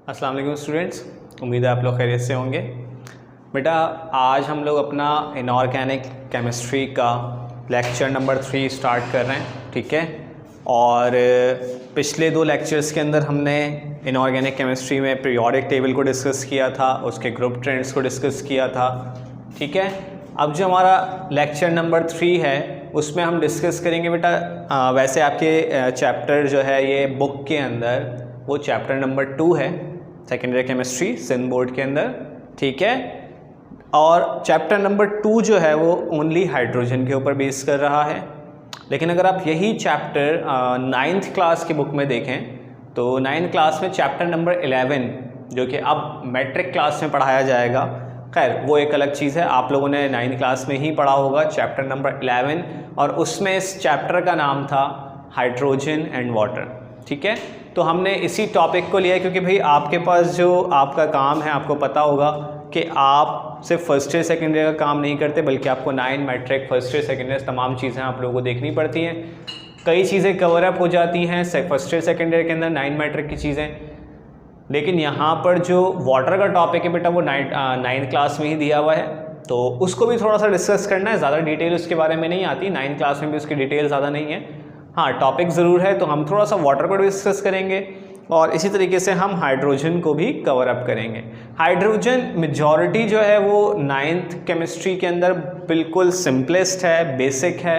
अस्सलाम वालेकुम स्टूडेंट्स, उम्मीद है आप लोग खैरियत से होंगे। बेटा आज हम लोग अपना इनऑर्गेनिक केमिस्ट्री का लेक्चर नंबर 3 स्टार्ट कर रहे हैं, ठीक है। और पिछले 2 लेक्चर्स के अंदर हमने इनऑर्गेनिक केमिस्ट्री में पीरियोडिक टेबल को डिस्कस किया था, उसके ग्रुप ट्रेंड्स को डिस्कस किया था, ठीक है। अब जो हमारा लेक्चर नंबर 3 है उसमें हम डिस्कस करेंगे बेटा, वैसे आपके चैप्टर जो है ये बुक के अंदर वो चैप्टर नंबर 2 है, सेकेंडरी केमिस्ट्री सिंध बोर्ड के अंदर, ठीक है। और चैप्टर नंबर 2 जो है वो ओनली हाइड्रोजन के ऊपर बेस कर रहा है। लेकिन अगर आप यही चैप्टर 9th क्लास की बुक में देखें तो 9th क्लास में चैप्टर नंबर 11 जो कि अब मैट्रिक क्लास में पढ़ाया जाएगा, खैर वो एक अलग चीज़ है, आप लोगों ने 9th क्लास में ही पढ़ा होगा चैप्टर नंबर 11, और उसमें इस चैप्टर का नाम था हाइड्रोजन एंड वाटर, ठीक है। तो हमने इसी टॉपिक को लिया है क्योंकि भाई आपके पास जो आपका काम है, आपको पता होगा कि आप सिर्फ फर्स्ट ईयर सेकेंड ईयर का काम नहीं करते, बल्कि आपको 9 matric first year second year तमाम चीज़ें आप लोगों को देखनी पड़ती हैं। कई चीज़ें कवर अप हो जाती हैं फर्स्ट ईयर सेकेंड ईयर के अंदर 9 मैट्रिक की चीज़ें, लेकिन यहाँ पर जो वाटर का टॉपिक है बेटा वो 9th क्लास में ही दिया हुआ है, तो उसको भी थोड़ा सा डिस्कस करना है। ज़्यादा डिटेल उसके बारे में नहीं आती, 9th क्लास में भी उसकी डिटेल ज़्यादा नहीं है। हाँ, टॉपिक ज़रूर है, तो हम थोड़ा सा वाटर को डिस्कस करेंगे और इसी तरीके से हम हाइड्रोजन को भी कवर अप करेंगे। हाइड्रोजन मेजॉरिटी जो है वो 9th केमिस्ट्री के अंदर बिल्कुल सिंपलेस्ट है, बेसिक है,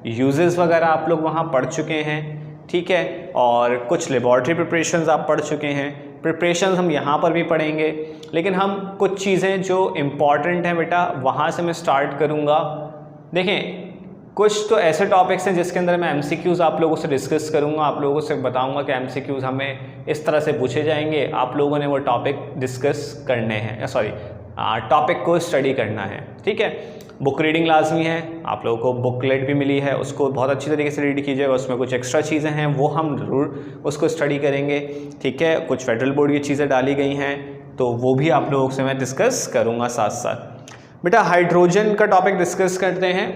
यूजेस वगैरह आप लोग वहाँ पढ़ चुके हैं, ठीक है। और कुछ लेबॉर्ट्री प्रिपरेशंस आप पढ़ चुके हैं, प्रिपरेशंस हम यहाँ पर भी पढ़ेंगे, लेकिन हम कुछ चीज़ें जो इम्पॉर्टेंट हैं बेटा वहाँ से मैं स्टार्ट करूँगा। देखें, कुछ तो ऐसे टॉपिक्स हैं जिसके अंदर मैं MCQs आप लोगों से डिस्कस करूंगा, आप लोगों से बताऊंगा कि MCQs हमें इस तरह से पूछे जाएंगे, आप लोगों ने वो टॉपिक डिस्कस करने हैं, टॉपिक को स्टडी करना है, ठीक है। बुक रीडिंग लाजमी है, आप लोगों को बुकलेट भी मिली है, उसको बहुत अच्छी तरीके से रीड कीजिएगा, उसमें कुछ एक्स्ट्रा चीज़ें हैं वो हम ज़रूर उसको स्टडी करेंगे, ठीक है। कुछ फेडरल बोर्ड की चीज़ें डाली गई हैं तो वो भी आप लोगों से मैं डिस्कस करूँगा साथ साथ। बेटा हाइड्रोजन का टॉपिक डिस्कस करते हैं।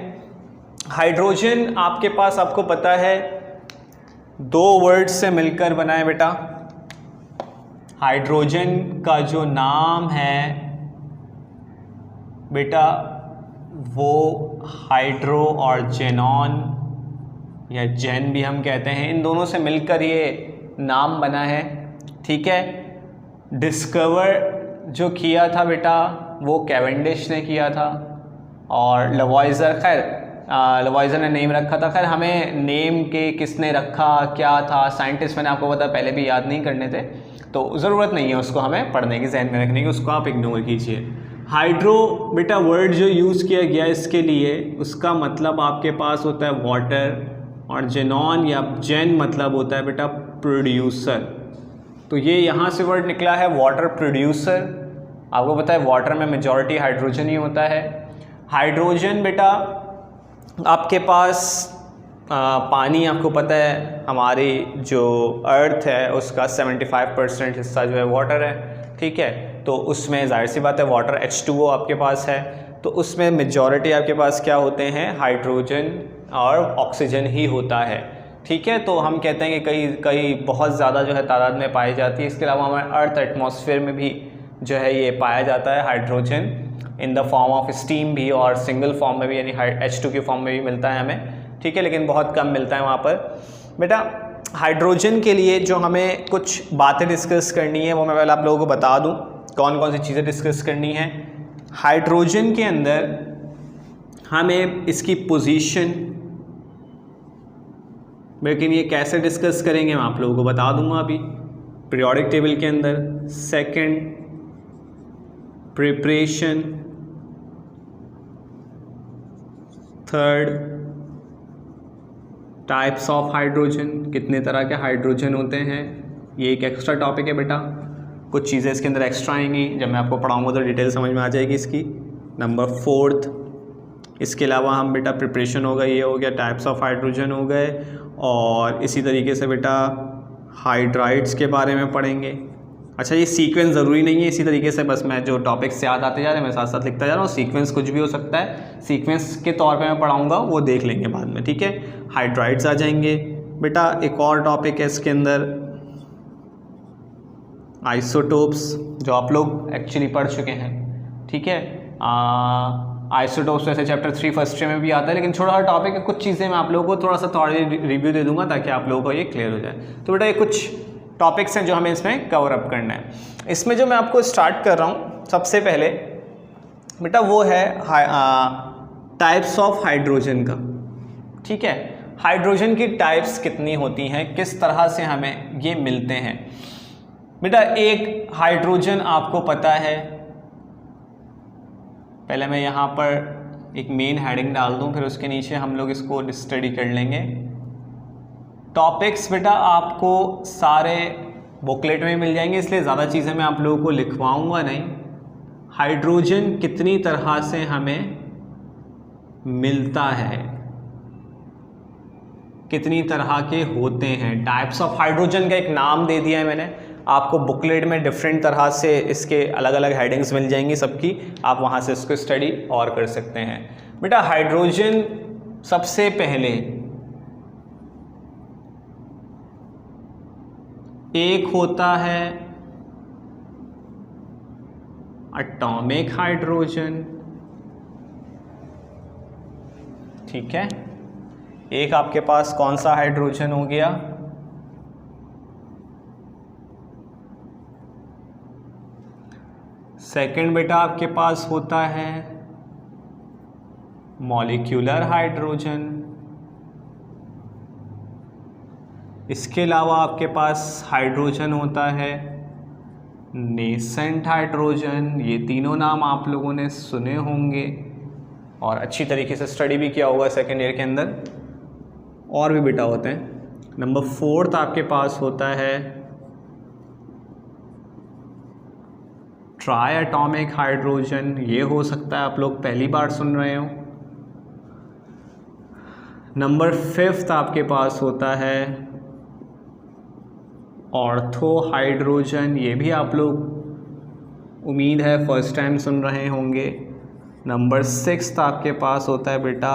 हाइड्रोजन आपके पास, आपको पता है, 2 वर्ड से मिलकर बना है बेटा। हाइड्रोजन का जो नाम है बेटा वो हाइड्रो और जेनॉन या जेन भी हम कहते हैं, इन दोनों से मिलकर ये नाम बना है, ठीक है। डिस्कवर जो किया था बेटा वो कैवेंडिश ने किया था, और लवॉइजर, खैर लवॉइजर ने नेम रखा था, खैर हमें नेम के किसने रखा क्या था साइंटिस्ट मैंने आपको पता पहले भी याद नहीं करने थे, तो ज़रूरत नहीं है उसको हमें पढ़ने की, जहन में रखने की, उसको आप इग्नोर कीजिए। हाइड्रो बेटा वर्ड जो यूज़ किया गया इसके लिए, उसका मतलब आपके पास होता है वाटर, और जेनॉन या जेन मतलब होता है बेटा प्रोड्यूसर। तो ये यहाँ से वर्ड निकला है वाटर प्रोड्यूसर। आपको पता है वाटर में मेजॉरिटी हाइड्रोजन ही होता है। हाइड्रोजन बेटा आपके पास पानी, आपको पता है हमारी जो अर्थ है उसका 75% हिस्सा जो है वाटर है, ठीक है। तो उसमें जाहिर सी बात है वाटर H2O आपके पास है, तो उसमें मेजॉरिटी आपके पास क्या होते हैं, हाइड्रोजन और ऑक्सीजन ही होता है, ठीक है। तो हम कहते हैं कि कई बहुत ज़्यादा जो है तादाद में पाई जाती है। इसके अलावा हमारे अर्थ एटमॉस्फेयर में भी जो है ये पाया जाता है hydrogen, in the form of steam भी, और सिंगल फॉर्म में भी यानी H2 के फॉर्म में भी मिलता है हमें, ठीक है, लेकिन बहुत कम मिलता है वहाँ पर। बेटा हाइड्रोजन के लिए जो हमें कुछ बातें डिस्कस करनी है वो मैं पहले आप लोगों को बता दूँ कौन कौन सी चीज़ें डिस्कस करनी है। हाइड्रोजन के अंदर हमें इसकी पोजीशन, लेकिन ये कैसे डिस्कस करेंगे मैं आप लोगों को बता दूंगा अभी। पीरियोडिक टेबल के अंदर second preparation, third types of hydrogen, कितने तरह के हाइड्रोजन होते हैं, ये एक एक्स्ट्रा टॉपिक है बेटा। कुछ चीज़ें इसके अंदर एक्स्ट्रा आएंगी, जब मैं आपको पढ़ाऊंगा तो डिटेल समझ में आ जाएगी इसकी। नंबर 4th, इसके अलावा हम बेटा प्रिपरेशन हो गया, ये हो गया, टाइप्स ऑफ हाइड्रोजन हो गए, और इसी तरीके से बेटा हाइड्राइड्स के बारे में पढ़ेंगे। अच्छा, ये सीक्वेंस ज़रूरी नहीं है, इसी तरीके से बस मैं जो टॉपिक से याद आते जा रहे हैं मैं साथ साथ लिखता जा रहा हूँ। सीक्वेंस कुछ भी हो सकता है, सीक्वेंस के तौर पे मैं पढ़ाऊँगा, वो देख लेंगे बाद में, ठीक है। हाइड्राइड्स आ जाएंगे बेटा। एक और टॉपिक है इसके अंदर आइसोटोप्स जो आप लोग एक्चुअली पढ़ चुके हैं, ठीक है। आइसोटोप्स वैसे चैप्टर 3 फर्स्ट ईयर में भी आता है, लेकिन छोटा सा टॉपिक है, कुछ चीज़ें मैं आप लोगों को थोड़ा सा रिव्यू दे दूंगा ताकि आप लोगों को ये क्लियर हो जाए। तो बेटा ये कुछ टॉपिक्स हैं जो हमें इसमें कवर अप करना है। इसमें जो मैं आपको स्टार्ट कर रहा हूँ सबसे पहले बेटा वो है टाइप्स ऑफ हाइड्रोजन का, ठीक है। हाइड्रोजन की टाइप्स कितनी होती हैं, किस तरह से हमें ये मिलते हैं। बेटा एक हाइड्रोजन आपको पता है, पहले मैं यहाँ पर एक मेन हेडिंग डाल दूँ, फिर उसके नीचे हम लोग इसको स्टडी कर लेंगे। टॉपिक्स बेटा आपको सारे बुकलेट में मिल जाएंगे, इसलिए ज़्यादा चीज़ें मैं आप लोगों को लिखवाऊंगा नहीं। हाइड्रोजन कितनी तरह से हमें मिलता है, कितनी तरह के होते हैं, टाइप्स ऑफ हाइड्रोजन का एक नाम दे दिया है मैंने आपको। बुकलेट में डिफरेंट तरह से इसके अलग अलग हेडिंग्स मिल जाएंगी सबकी, आप वहाँ से इसको स्टडी और कर सकते हैं। बेटा हाइड्रोजन सबसे पहले एक होता है एटॉमिक हाइड्रोजन, ठीक है। एक आपके पास कौन सा हाइड्रोजन हो गया, सेकंड बेटा आपके पास होता है मॉलिक्यूलर हाइड्रोजन। इसके अलावा आपके पास हाइड्रोजन होता है नेसेंट हाइड्रोजन। ये तीनों नाम आप लोगों ने सुने होंगे और अच्छी तरीके से स्टडी भी किया होगा सेकेंड ईयर के अंदर। और भी बेटा होते हैं। नंबर 4 आपके पास होता है ट्राई एटॉमिक हाइड्रोजन। ये हो सकता है आप लोग पहली बार सुन रहे हो। नंबर 5 आपके पास होता है ऑर्थो हाइड्रोजन। ये भी आप लोग उम्मीद है फर्स्ट टाइम सुन रहे होंगे। नंबर 6 आपके पास होता है बेटा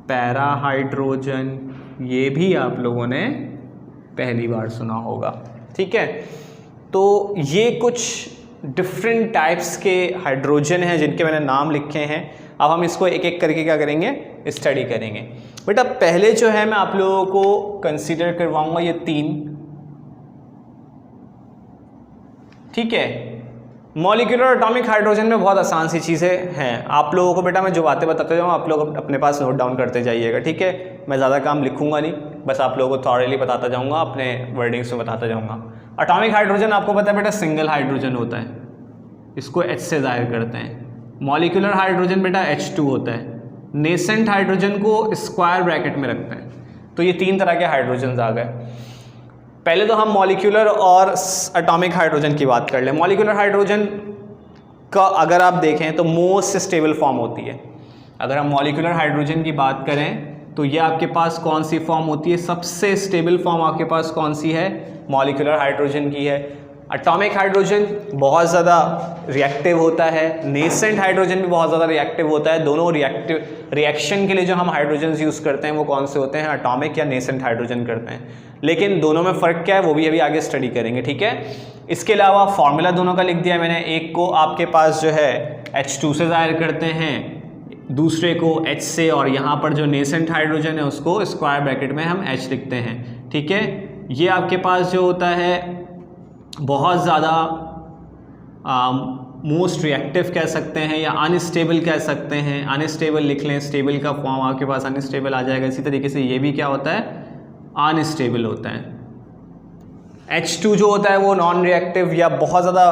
पैरा हाइड्रोजन। ये भी आप लोगों ने पहली बार सुना होगा, ठीक है। तो ये कुछ डिफरेंट टाइप्स के हाइड्रोजन हैं जिनके मैंने नाम लिखे हैं। अब हम इसको एक एक करके क्या करेंगे, स्टडी करेंगे। बेटा पहले जो है मैं आप लोगों को कंसीडर करवाऊंगा ये 3, ठीक है। मॉलिक्यूलर एटॉमिक हाइड्रोजन में बहुत आसान सी चीज़ें हैं। आप लोगों को बेटा मैं जो बातें बताते जाऊँ आप लोग अपने पास नोट डाउन करते जाइएगा, ठीक है। मैं ज़्यादा काम लिखूंगा नहीं, बस आप लोगों को थॉरली बताता जाऊँगा, अपने वर्डिंग्स में बताता जाऊँगा। एटॉमिक हाइड्रोजन आपको पता है बेटा सिंगल हाइड्रोजन होता है, इसको H से जाहिर करते हैं। मॉलिक्यूलर हाइड्रोजन बेटा H2 होता है। नेसेंट हाइड्रोजन को स्क्वायर ब्रैकेट में रखते हैं। तो ये 3 तरह के हाइड्रोजन आ गए। पहले तो हम मॉलिक्यूलर और एटॉमिक हाइड्रोजन की बात कर लें। मॉलिक्यूलर हाइड्रोजन का अगर आप देखें तो मोस्ट स्टेबल फॉर्म होती है। अगर हम मॉलिक्यूलर हाइड्रोजन की बात करें तो ये आपके पास कौन सी फॉर्म होती है, सबसे स्टेबल फॉर्म आपके पास कौन सी है, मॉलिक्यूलर हाइड्रोजन की है। एटॉमिक हाइड्रोजन बहुत ज़्यादा रिएक्टिव होता है, नेसेंट हाइड्रोजन भी बहुत ज़्यादा रिएक्टिव होता है। दोनों रिएक्शन के लिए जो हम हाइड्रोजन यूज़ करते हैं वो कौन से होते हैं, एटॉमिक या नेसेंट हाइड्रोजन करते हैं। लेकिन दोनों में फ़र्क क्या है वो भी अभी आगे स्टडी करेंगे, ठीक है। इसके अलावा फॉर्मूला दोनों का लिख दिया मैंने। एक को आपके पास जो है H2 से ज़ाहिर करते हैं, दूसरे को H से, और यहाँ पर जो नेसेंट हाइड्रोजन है उसको स्क्वायर ब्रैकेट में हम H लिखते हैं, ठीक है। ये आपके पास जो होता है बहुत ज़्यादा मोस्ट रिएक्टिव कह सकते हैं या अनस्टेबल कह सकते हैं। अनस्टेबल लिख लें, स्टेबल का फॉर्म आपके पास अनस्टेबल आ जाएगा। इसी तरीके से ये भी क्या होता है, अनस्टेबल होता है। H2 जो होता है वो नॉन रिएक्टिव या बहुत ज़्यादा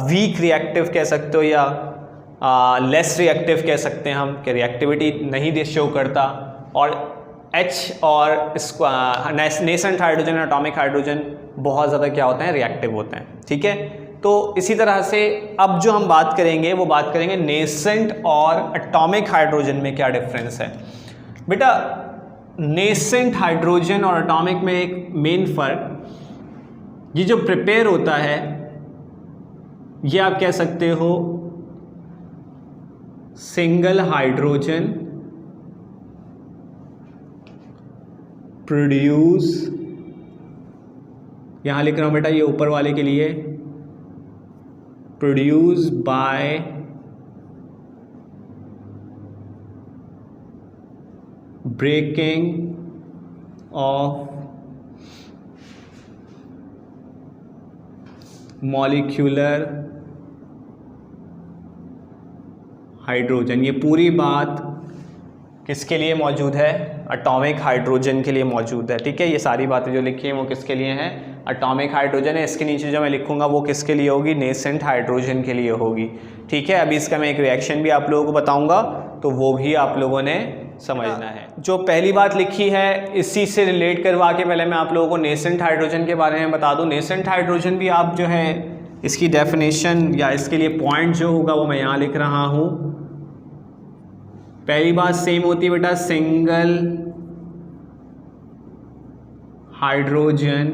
वीक रिएक्टिव कह सकते हो, या लेस रिएक्टिव कह सकते हैं हम, कि रिएक्टिविटी नहीं दे शो करता। और H और नेसेंट हाइड्रोजन और एटॉमिक हाइड्रोजन बहुत ज़्यादा क्या होते हैं, रिएक्टिव होते हैं, ठीक है। तो इसी तरह से अब जो हम बात करेंगे वो बात करेंगे नेसेंट और एटॉमिक हाइड्रोजन में क्या डिफरेंस है। बेटा नेसेंट हाइड्रोजन और एटॉमिक में एक मेन फ़र्क, ये जो प्रिपेयर होता है ये आप कह सकते हो सिंगल हाइड्रोजन प्रोड्यूस यहाँ लिख रहा हूँ बेटा ये ऊपर वाले के लिए, produce by breaking of molecular hydrogen. ये पूरी बात किसके लिए मौजूद है? एटॉमिक हाइड्रोजन के लिए मौजूद है। ठीक है, ये सारी बातें जो लिखी हैं वो किसके लिए हैं? एटॉमिक हाइड्रोजन है। इसके नीचे जो मैं लिखूंगा वो किसके लिए होगी? नेसेंट हाइड्रोजन के लिए होगी। ठीक है, अभी इसका मैं एक रिएक्शन भी आप लोगों को बताऊंगा, तो वो भी आप लोगों ने समझना है। जो पहली बात लिखी है इसी से रिलेट करवा के पहले मैं आप लोगों को नेसेंट हाइड्रोजन के बारे में बता दूं। नेसेंट हाइड्रोजन भी आप जो है इसकी डेफिनेशन या इसके लिए पॉइंट जो होगा वो मैं यहाँ लिख रहा हूँ। पहली बात सेम होती है बेटा, single hydrogen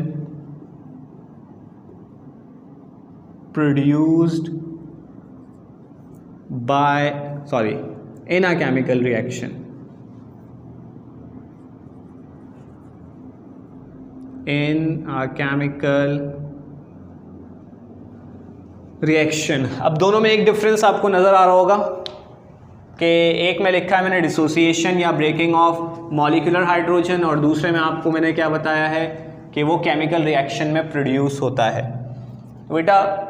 produced by in a chemical reaction, in a chemical reaction. अब दोनों में एक डिफरेंस आपको नजर आ रहा होगा कि एक में लिखा है मैंने डिसोसिएशन या ब्रेकिंग ऑफ मॉलिक्यूलर हाइड्रोजन, और दूसरे में आपको मैंने क्या बताया है कि वो केमिकल रिएक्शन में प्रोड्यूस होता है। तो बेटा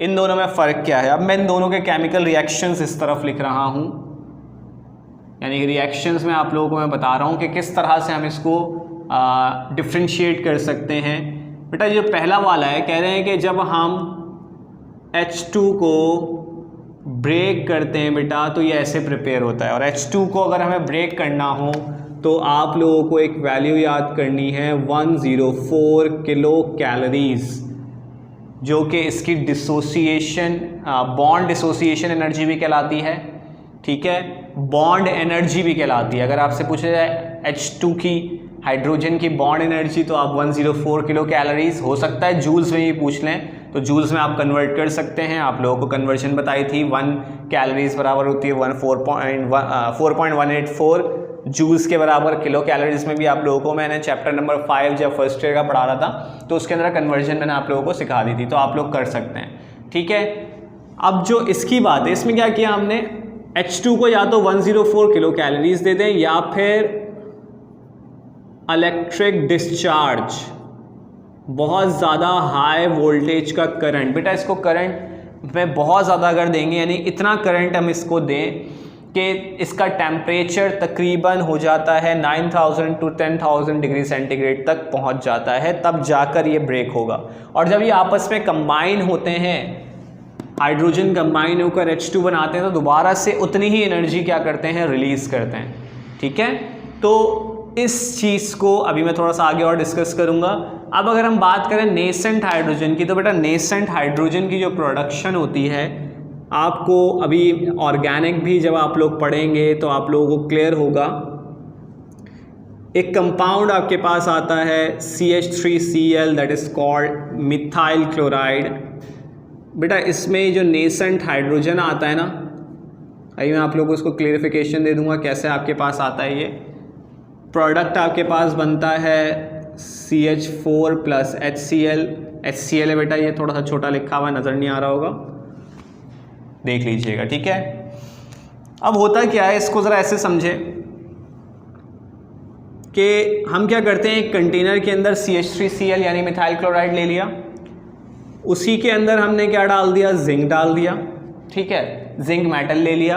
इन दोनों में फ़र्क क्या है? अब मैं इन दोनों के केमिकल रिएक्शंस इस तरफ लिख रहा हूँ, यानी कि रिएक्शंस में आप लोगों को मैं बता रहा हूँ कि किस तरह से हम इसको डिफ्रेंशिएट कर सकते हैं। बेटा जो पहला वाला है, कह रहे हैं कि जब हम H2 को ब्रेक करते हैं बेटा तो ये ऐसे प्रिपेयर होता है, और H2 को अगर हमें ब्रेक करना हो तो आप लोगों को एक वैल्यू याद करनी है 104 किलो कैलोरीज, जो कि इसकी डिसोसिएशन बॉन्ड डिसोसिएशन एनर्जी भी कहलाती है। ठीक है, बॉन्ड एनर्जी भी कहलाती है। अगर आपसे पूछा जाए H2 की हाइड्रोजन की बॉन्ड एनर्जी तो आप 104 किलो कैलोरीज, हो सकता है जूल्स में ही पूछ लें तो जूल्स में आप कन्वर्ट कर सकते हैं। आप लोगों को कन्वर्जन बताई थी, 1 कैलोरीज बराबर होती है 4.184 जूल्स के बराबर किलो कैलोरीज में भी आप लोगों को मैंने चैप्टर नंबर 5 जब फर्स्ट ईयर का पढ़ा रहा था तो उसके अंदर कन्वर्जन मैंने आप लोगों को सिखा दी थी, तो आप लोग कर सकते हैं। ठीक है, अब जो इसकी बात है, इसमें क्या किया हमने, H2 को या तो 104 किलो कैलोरीज दे दें या फिर इलेक्ट्रिक डिस्चार्ज, बहुत ज़्यादा हाई वोल्टेज का करंट। बेटा इसको करंट में बहुत ज़्यादा अगर देंगे, यानी इतना करंट हम इसको दें कि इसका टेम्परेचर तकरीबन हो जाता है 9000 to 10,000 डिग्री सेंटीग्रेड तक पहुंच जाता है, तब जाकर ये ब्रेक होगा। और जब ये आपस में कंबाइन होते हैं, हाइड्रोजन कंबाइन होकर H2 बनाते हैं, तो दोबारा से उतनी ही एनर्जी क्या करते हैं, रिलीज़ करते हैं। ठीक है, तो इस चीज़ को अभी मैं थोड़ा सा आगे और डिस्कस करूंगा। अब अगर हम बात करें नेसेंट हाइड्रोजन की, तो बेटा नेसेंट हाइड्रोजन की जो प्रोडक्शन होती है, आपको अभी ऑर्गेनिक भी जब आप लोग पढ़ेंगे तो आप लोगों को क्लियर होगा। एक कंपाउंड आपके पास आता है CH3Cl, that is called methyl chloride. बेटा इसमें जो नेसेंट हाइड्रोजन आता है ना, अभी मैं आप लोगों को इसको क्लियरिफिकेशन दे दूंगा कैसे आपके पास आता है। ये प्रोडक्ट आपके पास बनता है CH4 + HCl है बेटा, ये थोड़ा सा छोटा लिखा हुआ नज़र नहीं आ रहा होगा, देख लीजिएगा। ठीक है, अब होता क्या है, इसको ज़रा ऐसे समझे कि हम क्या करते हैं, एक कंटेनर के अंदर CH3Cl यानी मिथाइल क्लोराइड ले लिया, उसी के अंदर हमने क्या डाल दिया, जिंक डाल दिया। ठीक है, जिंक मेटल ले लिया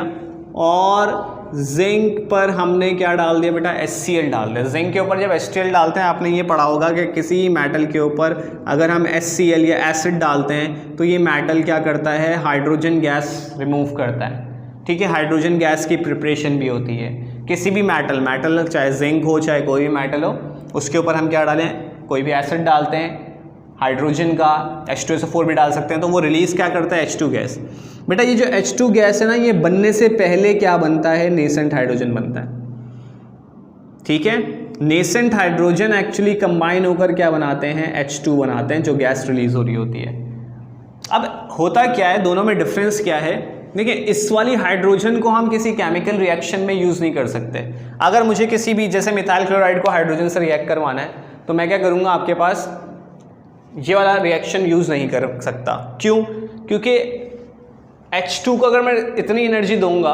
और जिंक पर हमने क्या डाल दिया बेटा, HCl डाल दिया। जिंक के ऊपर जब HCl डालते हैं, आपने ये पढ़ा होगा कि किसी मेटल के ऊपर अगर हम HCl या एसिड डालते हैं तो ये मेटल क्या करता है, हाइड्रोजन गैस रिमूव करता है। ठीक है, हाइड्रोजन गैस की प्रिपरेशन भी होती है किसी भी मेटल चाहे जिंक हो चाहे कोई भी मेटल हो, उसके ऊपर हम क्या डालें, कोई भी एसिड डालते हैं, हाइड्रोजन का H2SO4 भी डाल सकते हैं, तो वो रिलीज़ क्या करता है, H2 गैस। बेटा ये जो H2 गैस है ना, ये बनने से पहले क्या बनता है, नेसेंट हाइड्रोजन बनता है। ठीक है, नेसेंट हाइड्रोजन एक्चुअली कंबाइन होकर क्या बनाते हैं, H2 बनाते हैं, जो गैस रिलीज हो रही होती है। अब होता क्या है, दोनों में डिफरेंस क्या है, देखिए इस वाली हाइड्रोजन को हम किसी केमिकल रिएक्शन में यूज़ नहीं कर सकते। अगर मुझे किसी भी, जैसे मिथाइल क्लोराइड को हाइड्रोजन से रिएक्ट करवाना है, तो मैं क्या करूँगा, आपके पास ये वाला रिएक्शन यूज़ नहीं कर सकता। क्यों? क्योंकि H2 को अगर मैं इतनी एनर्जी दूंगा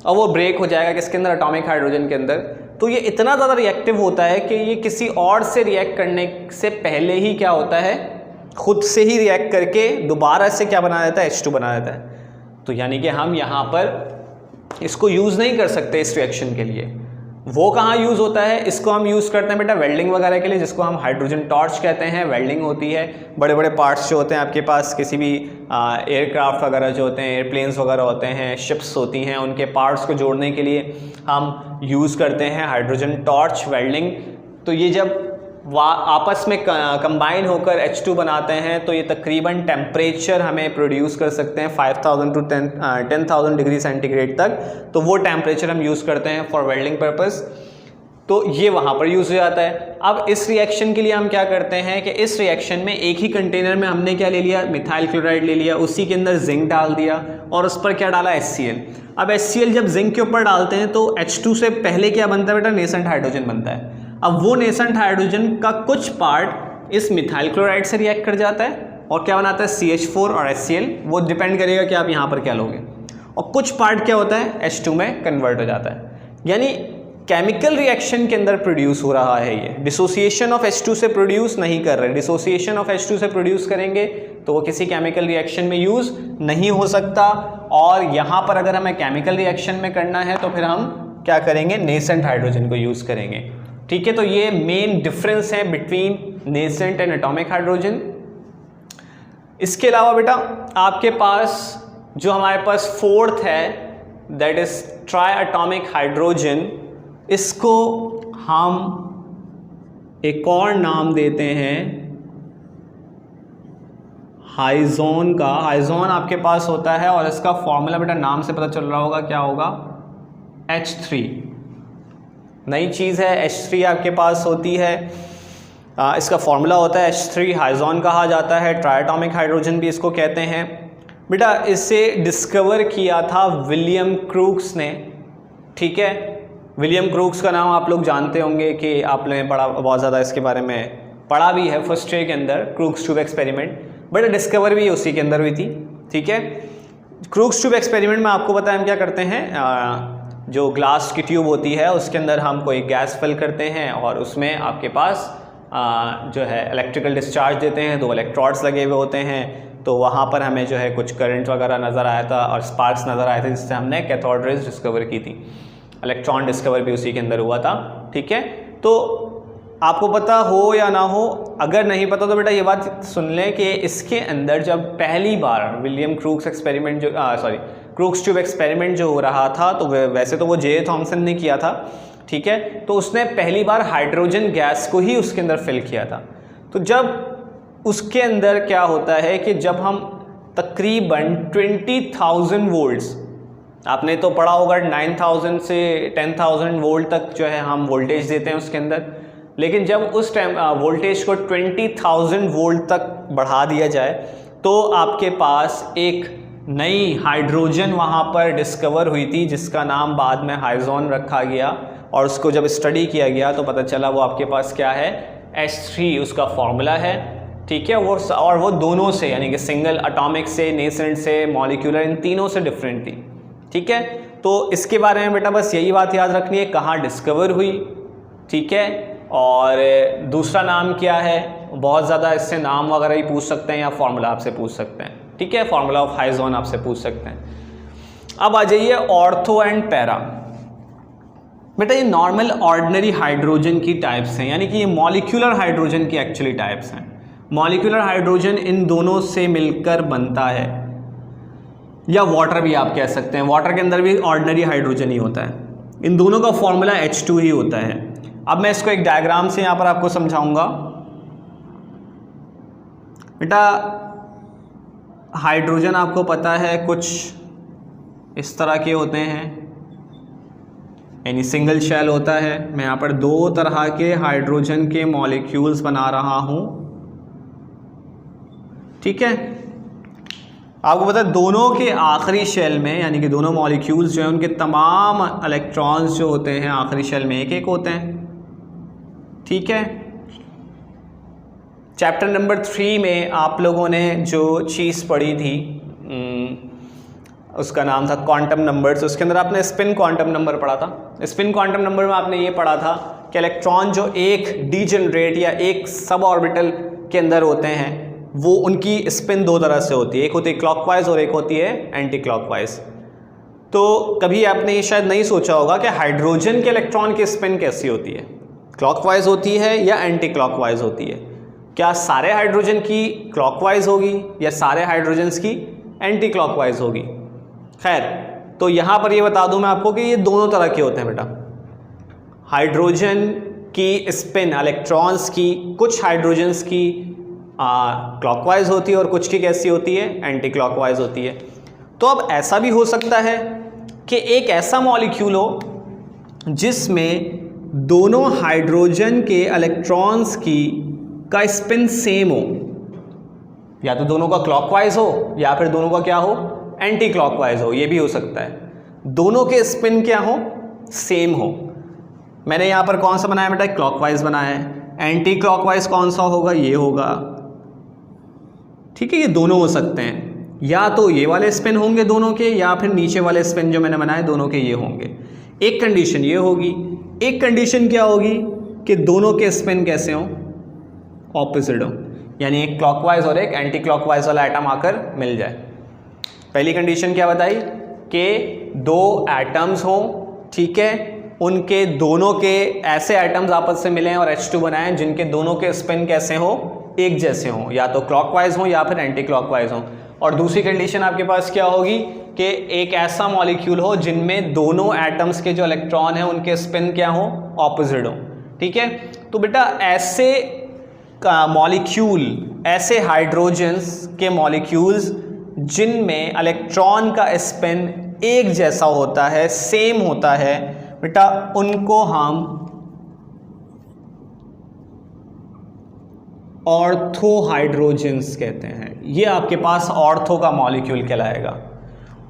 और वो ब्रेक हो जाएगा किसके अंदर, एटॉमिक हाइड्रोजन के अंदर, तो ये इतना ज़्यादा रिएक्टिव होता है कि ये किसी और से रिएक्ट करने से पहले ही क्या होता है, खुद से ही रिएक्ट करके दोबारा से क्या बना देता है, H2 बना देता है। तो यानी कि हम यहाँ पर इसको यूज़ नहीं कर सकते इस रिएक्शन के लिए। वो कहाँ यूज़ होता है, इसको हम यूज़ करते हैं बेटा वेल्डिंग वगैरह के लिए, जिसको हम हाइड्रोजन टॉर्च कहते हैं। वेल्डिंग होती है, बड़े बड़े पार्ट्स जो होते हैं आपके पास, किसी भी एयरक्राफ्ट वगैरह जो होते हैं, एयरप्लेन्स वगैरह होते हैं, शिप्स होती हैं, उनके पार्ट्स को जोड़ने के लिए हम यूज़ करते हैं हाइड्रोजन टॉर्च, वेल्डिंग। तो ये जब आपस में कंबाइन होकर H2 बनाते हैं तो ये तकरीबन टेम्परेचर हमें प्रोड्यूस कर सकते हैं 5000 टू 10,000 डिग्री सेंटीग्रेड तक। तो वो टेम्परेचर हम यूज़ करते हैं फॉर वेल्डिंग पर्पस। तो ये वहाँ पर यूज़ हो जाता है। अब इस रिएक्शन के लिए हम क्या करते हैं कि इस रिएक्शन में एक ही कंटेनर में हमने क्या ले लिया, मिथाइल क्लोराइड ले लिया, उसी के अंदर जिंक डाल दिया और उस पर क्या डाला, HCl। अब HCl जब जिंक के ऊपर डालते हैं तो H2 से पहले क्या बनता है बेटा, नेसेंट हाइड्रोजन बनता है। अब वो नेसेंट हाइड्रोजन का कुछ पार्ट इस मिथाइल क्लोराइड से रिएक्ट कर जाता है और क्या बनाता है, CH4 और HCl। वो डिपेंड करेगा कि आप यहाँ पर क्या लोगे। और कुछ पार्ट क्या होता है, H2 में कन्वर्ट हो जाता है। यानी केमिकल रिएक्शन के अंदर प्रोड्यूस हो रहा है ये, डिसोसिएशन ऑफ H2 से प्रोड्यूस नहीं कर रहे। डिसोसिएशन ऑफ H2 से प्रोड्यूस करेंगे तो वो किसी केमिकल रिएक्शन में यूज़ नहीं हो सकता। और यहाँ पर अगर हमें केमिकल रिएक्शन में करना है तो फिर हम क्या करेंगे, नेसेंट हाइड्रोजन को यूज़ करेंगे। ठीक है, तो ये मेन डिफरेंस है between nascent and atomic hydrogen. इसके अलावा बेटा आपके पास जो हमारे पास फोर्थ है, that is try atomic hydrogen. इसको हम एक और नाम देते हैं हाइजोन का। हाइजोन आपके पास होता है और इसका फॉर्मूला बेटा नाम से पता चल रहा होगा, क्या होगा, H3। नई चीज़ है, H3 आपके पास होती है। इसका फॉर्मूला होता है H3, हाइजोन कहा जाता है, ट्राइएटॉमिक हाइड्रोजन भी इसको कहते हैं। बेटा इसे डिस्कवर किया था विलियम क्रूक्स ने। ठीक है, विलियम क्रूक्स का नाम आप लोग जानते होंगे कि आपने पढ़ा, बहुत ज़्यादा इसके बारे में पढ़ा भी है फर्स्ट ईयर के अंदर, crooks tube experiment. But discover भी उसी के अंदर हुई थी। ठीक है, क्रूक्स ट्यूब एक्सपेरिमेंट में आपको पता है हम क्या करते हैं, जो ग्लास की ट्यूब होती है उसके अंदर हम कोई गैस फिल करते हैं और उसमें आपके पास जो है इलेक्ट्रिकल डिस्चार्ज देते हैं, 2 इलेक्ट्रोड्स लगे हुए होते हैं। तो वहाँ पर हमें जो है कुछ करंट वगैरह नज़र आया था और स्पार्क्स नज़र आए थे, जिससे हमने कैथोड रेज डिस्कवर की थी। इलेक्ट्रॉन डिस्कवर भी उसी के अंदर हुआ था। ठीक है, तो आपको पता हो या ना हो, अगर नहीं पता तो बेटा ये बात सुन लें कि इसके अंदर जब पहली बार विलियम क्रूक्स एक्सपेरिमेंट जो क्रूक्स ट्यूब एक्सपेरिमेंट जो हो रहा था, तो वैसे तो वो जे थॉमसन ने किया था। ठीक है, तो उसने पहली बार हाइड्रोजन गैस को ही उसके अंदर फिल किया था। तो जब उसके अंदर क्या होता है कि जब हम तकरीबन 20,000 वोल्ट्स, आपने तो पढ़ा होगा 9,000 से 10,000 वोल्ट तक जो है हम वोल्टेज देते हैं उसके अंदर, लेकिन जब उस टाइम वोल्टेज को 20,000 वोल्ट तक बढ़ा दिया जाए तो आपके पास एक नई हाइड्रोजन वहाँ पर डिस्कवर हुई थी, जिसका नाम बाद में हाइजोन रखा गया। और उसको जब स्टडी किया गया तो पता चला वो आपके पास क्या है, H3 उसका फॉर्मूला है। ठीक है, वो दोनों से, यानी कि सिंगल एटॉमिक से, नेसेंट से, मॉलिक्यूलर, इन तीनों से डिफरेंट थी। ठीक है, तो इसके बारे में बेटा बस यही बात याद रखनी है, कहाँ डिस्कवर हुई। ठीक है, और दूसरा नाम क्या है, बहुत ज़्यादा इससे नाम वगैरह ही पूछ सकते हैं या फॉर्मूला आपसे पूछ सकते हैं। ठीक है, फॉर्मूला ऑफ हाइजोन आपसे पूछ सकते हैं। अब आ जाइए ऑर्थो एंड पैरा। बेटा ये नॉर्मल ऑर्डिनरी हाइड्रोजन की टाइप्स हैं, यानी कि ये मॉलिक्यूलर हाइड्रोजन की एक्चुअली टाइप्स हैं। मॉलिक्यूलर हाइड्रोजन इन दोनों से मिलकर बनता है, या वाटर भी आप कह सकते हैं। वाटर के अंदर भी ऑर्डिनरी हाइड्रोजन ही होता है। इन दोनों का फॉर्मूला H2 ही होता है। अब मैं इसको एक डायग्राम से यहाँ पर आपको समझाऊंगा। बेटा हाइड्रोजन आपको पता है कुछ इस तरह के होते हैं, यानी सिंगल शेल होता है। मैं यहाँ पर 2 तरह के हाइड्रोजन के मॉलिक्यूल्स बना रहा हूँ। ठीक है, आपको पता है दोनों के आखिरी शेल में, यानी कि दोनों मॉलिक्यूल्स जो हैं उनके तमाम इलेक्ट्रॉन्स जो होते हैं आखिरी शेल में एक एक होते हैं। ठीक है, चैप्टर नंबर 3 में आप लोगों ने जो चीज़ पढ़ी थी उसका नाम था क्वांटम नंबर्स। उसके अंदर आपने स्पिन क्वांटम नंबर पढ़ा था। स्पिन क्वांटम नंबर में आपने ये पढ़ा था कि इलेक्ट्रॉन जो एक डीजनरेट या एक सब ऑर्बिटल के अंदर होते हैं वो उनकी स्पिन दो तरह से होती है, एक होती है क्लॉकवाइज और एक होती है एंटी क्लॉकवाइज। तो कभी आपने ये शायद नहीं सोचा होगा कि हाइड्रोजन के इलेक्ट्रॉन की स्पिन कैसी होती है, क्लॉकवाइज होती है या एंटी क्लॉकवाइज होती है। क्या सारे हाइड्रोजन की क्लॉकवाइज होगी या सारे हाइड्रोजन्स की एंटी क्लॉकवाइज होगी? खैर, तो यहाँ पर ये बता दूँ मैं आपको कि ये दोनों तरह के होते हैं बेटा। हाइड्रोजन की स्पिन इलेक्ट्रॉन्स की, कुछ हाइड्रोजन्स की क्लॉकवाइज होती है और कुछ की कैसी होती है, एंटी क्लॉकवाइज होती है। तो अब ऐसा भी हो सकता है कि एक ऐसा मॉलिक्यूल हो जिसमें दोनों हाइड्रोजन के इलेक्ट्रॉन्स की का स्पिन सेम हो, या तो दोनों का क्लॉकवाइज हो या फिर दोनों का क्या हो, एंटी क्लॉकवाइज हो। ये भी हो सकता है दोनों के स्पिन क्या हो, सेम हो। मैंने यहाँ पर कौन सा बनाया बेटा, क्लॉकवाइज बनाया है। एंटी क्लॉकवाइज कौन सा होगा, ये होगा। ठीक है, ये दोनों हो सकते हैं, या तो ये वाले स्पिन होंगे दोनों के, या फिर नीचे वाले स्पिन जो मैंने बनाए दोनों के ये होंगे। एक कंडीशन ये होगी। एक कंडीशन क्या होगी कि दोनों के स्पिन कैसे हों, ऑपोजिट हो, यानी एक क्लॉकवाइज और एक एंटी क्लॉकवाइज वाला एटम आकर मिल जाए। पहली कंडीशन क्या बताई कि दो एटम्स हों, ठीक है, उनके दोनों के ऐसे एटम्स आपस से मिलें और H2 बनाएं जिनके दोनों के स्पिन कैसे हो, एक जैसे हों, या तो क्लॉकवाइज हों या फिर एंटी क्लॉकवाइज हों। और दूसरी कंडीशन आपके पास क्या होगी कि एक ऐसा मॉलिक्यूल हो जिनमें दोनों एटम्स के जो इलेक्ट्रॉन हैं उनके स्पिन क्या हो, ऑपोजिट हो। ठीक है, तो बेटा ऐसे मॉलिक्यूल, ऐसे हाइड्रोजन्स के मॉलिक्यूल्स जिनमें इलेक्ट्रॉन का स्पिन एक जैसा होता है, सेम होता है बेटा, उनको हम ऑर्थो हाइड्रोजन्स कहते हैं। ये आपके पास ऑर्थो का मॉलिक्यूल कहलाएगा।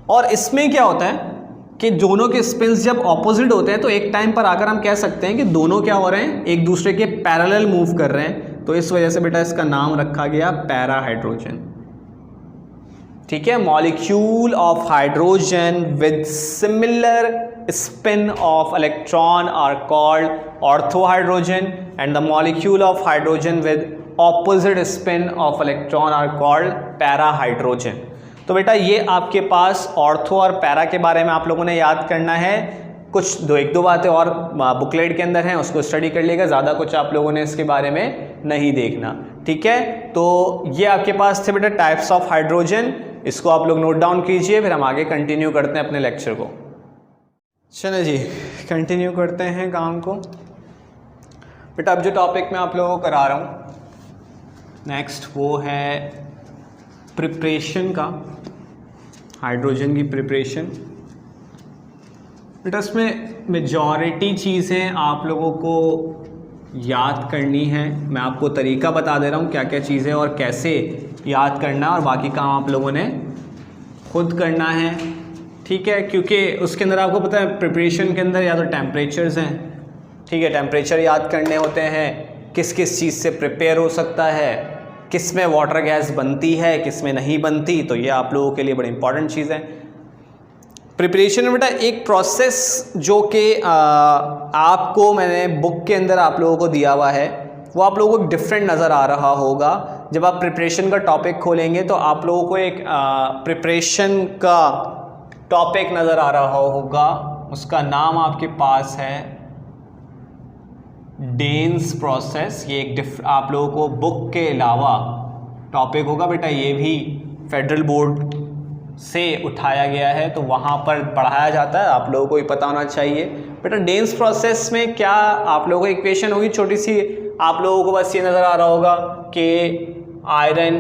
और इसमें क्या होता है कि दोनों के स्पिन्स जब ऑपोजिट होते हैं तो एक टाइम पर आकर हम कह सकते हैं कि दोनों क्या हो रहे हैं, एक दूसरे के पैरेलल मूव कर रहे हैं। तो इस वजह से बेटा इसका नाम रखा गया पैरा हाइड्रोजन। ठीक है, molecule of hydrogen with similar spin of electron are called orthohydrogen and the molecule of hydrogen with opposite spin of electron are called parahydrogen। तो बेटा ये आपके पास ऑर्थो और पैरा के बारे में आप लोगों ने याद करना है। कुछ एक दो बातें और बुकलेट के अंदर हैं, उसको स्टडी कर लीजिएगा, ज़्यादा कुछ आप लोगों ने इसके बारे में नहीं देखना। ठीक है, तो ये आपके पास थे बेटा टाइप्स ऑफ हाइड्रोजन। इसको आप लोग नोट डाउन कीजिए, फिर हम आगे कंटिन्यू करते हैं अपने लेक्चर को। चलो जी, कंटिन्यू करते हैं काम को। बेटा अब जो टॉपिक मैं आप लोगों को करा रहा हूँ नेक्स्ट, वो है प्रिपरेशन का, हाइड्रोजन की प्रिपरेशन। बेटा इसमें मेजॉरिटी चीज़ें आप लोगों को याद करनी है। मैं आपको तरीका बता दे रहा हूँ क्या क्या चीज़ें और कैसे याद करना, और बाकी काम आप लोगों ने खुद करना है। ठीक है, क्योंकि उसके अंदर आपको पता है प्रिपरेशन के अंदर या तो टेम्परेचर्स हैं, ठीक है, टेम्परेचर याद करने होते हैं, किस किस चीज़ से प्रिपेयर हो सकता है, किस में वाटर गैस बनती है, किस में नहीं बनती। तो ये आप लोगों के लिए बड़ी इंपॉर्टेंट चीज़ है। प्रिपरेशन में बेटा एक प्रोसेस जो कि आपको मैंने बुक के अंदर आप लोगों को दिया हुआ है, वो आप लोगों को डिफरेंट नज़र आ रहा होगा। जब आप प्रिपरेशन का टॉपिक खोलेंगे तो आप लोगों को एक प्रिपरेशन का टॉपिक नज़र आ रहा होगा, उसका नाम आपके पास है डेन्स प्रोसेस। ये एक आप लोगों को बुक के अलावा टॉपिक होगा बेटा, ये भी फेडरल बोर्ड से उठाया गया है, तो वहाँ पर पढ़ाया जाता है, आप लोगों को ही पता होना चाहिए। बेटा डेन्स प्रोसेस में क्या आप लोगों को इक्वेशन होगी छोटी सी, आप लोगों को बस ये नज़र आ रहा होगा कि आयरन,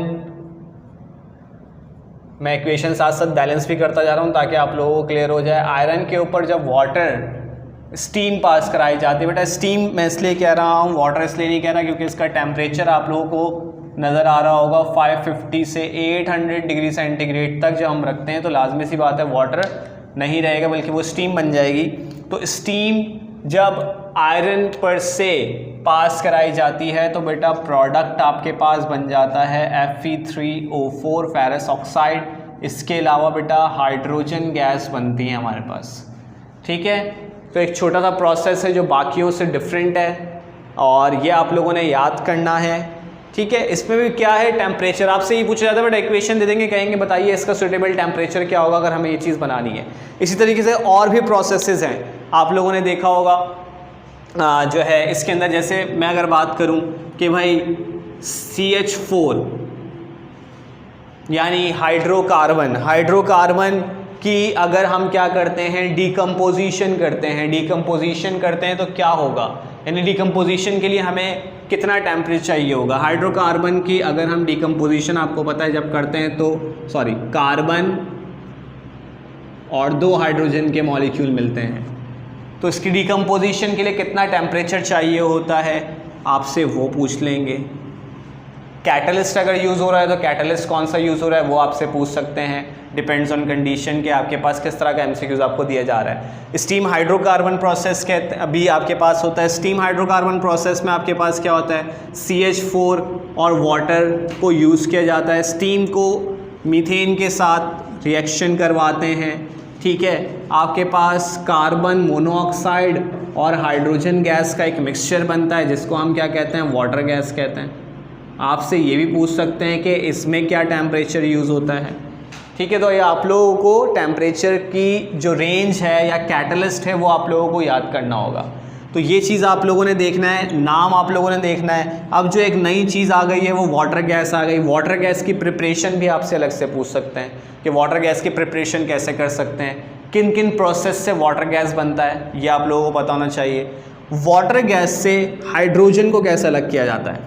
मैं इक्वेशन साथ साथ बैलेंस भी करता जा रहा हूँ ताकि आप लोगों को क्लियर हो जाए। आयरन के ऊपर जब वाटर स्टीम पास कराई जाती है, बेटा स्टीम मैं इसलिए कह रहा हूँ, वाटर इसलिए नहीं कह रहा क्योंकि इसका टेम्परेचर आप लोगों को नज़र आ रहा होगा 550 से 800 डिग्री सेंटीग्रेड तक जब हम रखते हैं तो लाजमी सी बात है वाटर नहीं रहेगा बल्कि वो स्टीम बन जाएगी। तो स्टीम जब आयरन पर से पास कराई जाती है तो बेटा प्रोडक्ट आपके पास बन जाता है Fe3O4 फेरस ऑक्साइड। इसके अलावा बेटा हाइड्रोजन गैस बनती है हमारे पास, ठीक है। तो एक छोटा सा प्रोसेस है जो बाकियों से डिफरेंट है और ये आप लोगों ने याद करना है, ठीक है। इसमें भी क्या है, टेम्परेचर आपसे ये पूछा जाता है, बट इक्वेशन दे देंगे, कहेंगे बताइए इसका सुटेबल टेम्परेचर क्या होगा अगर हमें ये चीज़ बनानी है। इसी तरीके से और भी प्रोसेसेस हैं, आप लोगों ने देखा होगा जो है इसके अंदर, जैसे मैं अगर बात करूं कि भाई CH4 यानी हाइड्रोकार्बन की अगर हम क्या करते हैं, डिकम्पोजिशन करते हैं तो क्या होगा, यानी डिकम्पोजिशन के लिए हमें कितना टेम्परेचर चाहिए होगा। हाइड्रोकार्बन की अगर हम डिकम्पोजिशन, आपको पता है जब करते हैं तो कार्बन और 2 हाइड्रोजन के मॉलिक्यूल मिलते हैं तो इसकी डिकम्पोजिशन के लिए कितना टेम्परेचर चाहिए होता है, आपसे वो पूछ लेंगे। कैटलिस्ट अगर यूज़ हो रहा है तो कैटलिस्ट कौन सा यूज़ हो रहा है वो आपसे पूछ सकते हैं, डिपेंड्स ऑन कंडीशन के आपके पास किस तरह का MCQs आपको दिया जा रहा है। स्टीम हाइड्रोकार्बन प्रोसेस के अभी आपके पास होता है, स्टीम हाइड्रोकार्बन प्रोसेस में आपके पास क्या होता है, CH4 और वाटर को यूज़ किया जाता है। स्टीम को मीथेन के साथ रिएक्शन करवाते हैं, ठीक है। आपके पास कार्बन मोनोऑक्साइड और हाइड्रोजन गैस का एक मिक्सचर बनता है जिसको हम क्या कहते हैं, वाटर गैस कहते हैं। आपसे ये भी पूछ सकते हैं कि इसमें क्या टेम्परेचर यूज़ होता है, ठीक है। तो ये आप लोगों को टेम्परेचर की जो रेंज है या कैटलिस्ट है वो आप लोगों को याद करना होगा। तो ये चीज़ आप लोगों ने देखना है, नाम आप लोगों ने देखना है। अब जो एक नई चीज़ आ गई है वो वाटर गैस आ गई। वाटर गैस की प्रिपरेशन भी आपसे अलग से पूछ सकते हैं कि वाटर गैस की प्रिपरेशन कैसे कर सकते हैं, किन किन प्रोसेस से वाटर गैस बनता है, ये आप लोगों को पता होना चाहिए। वाटर गैस से हाइड्रोजन को कैसे अलग किया जाता है,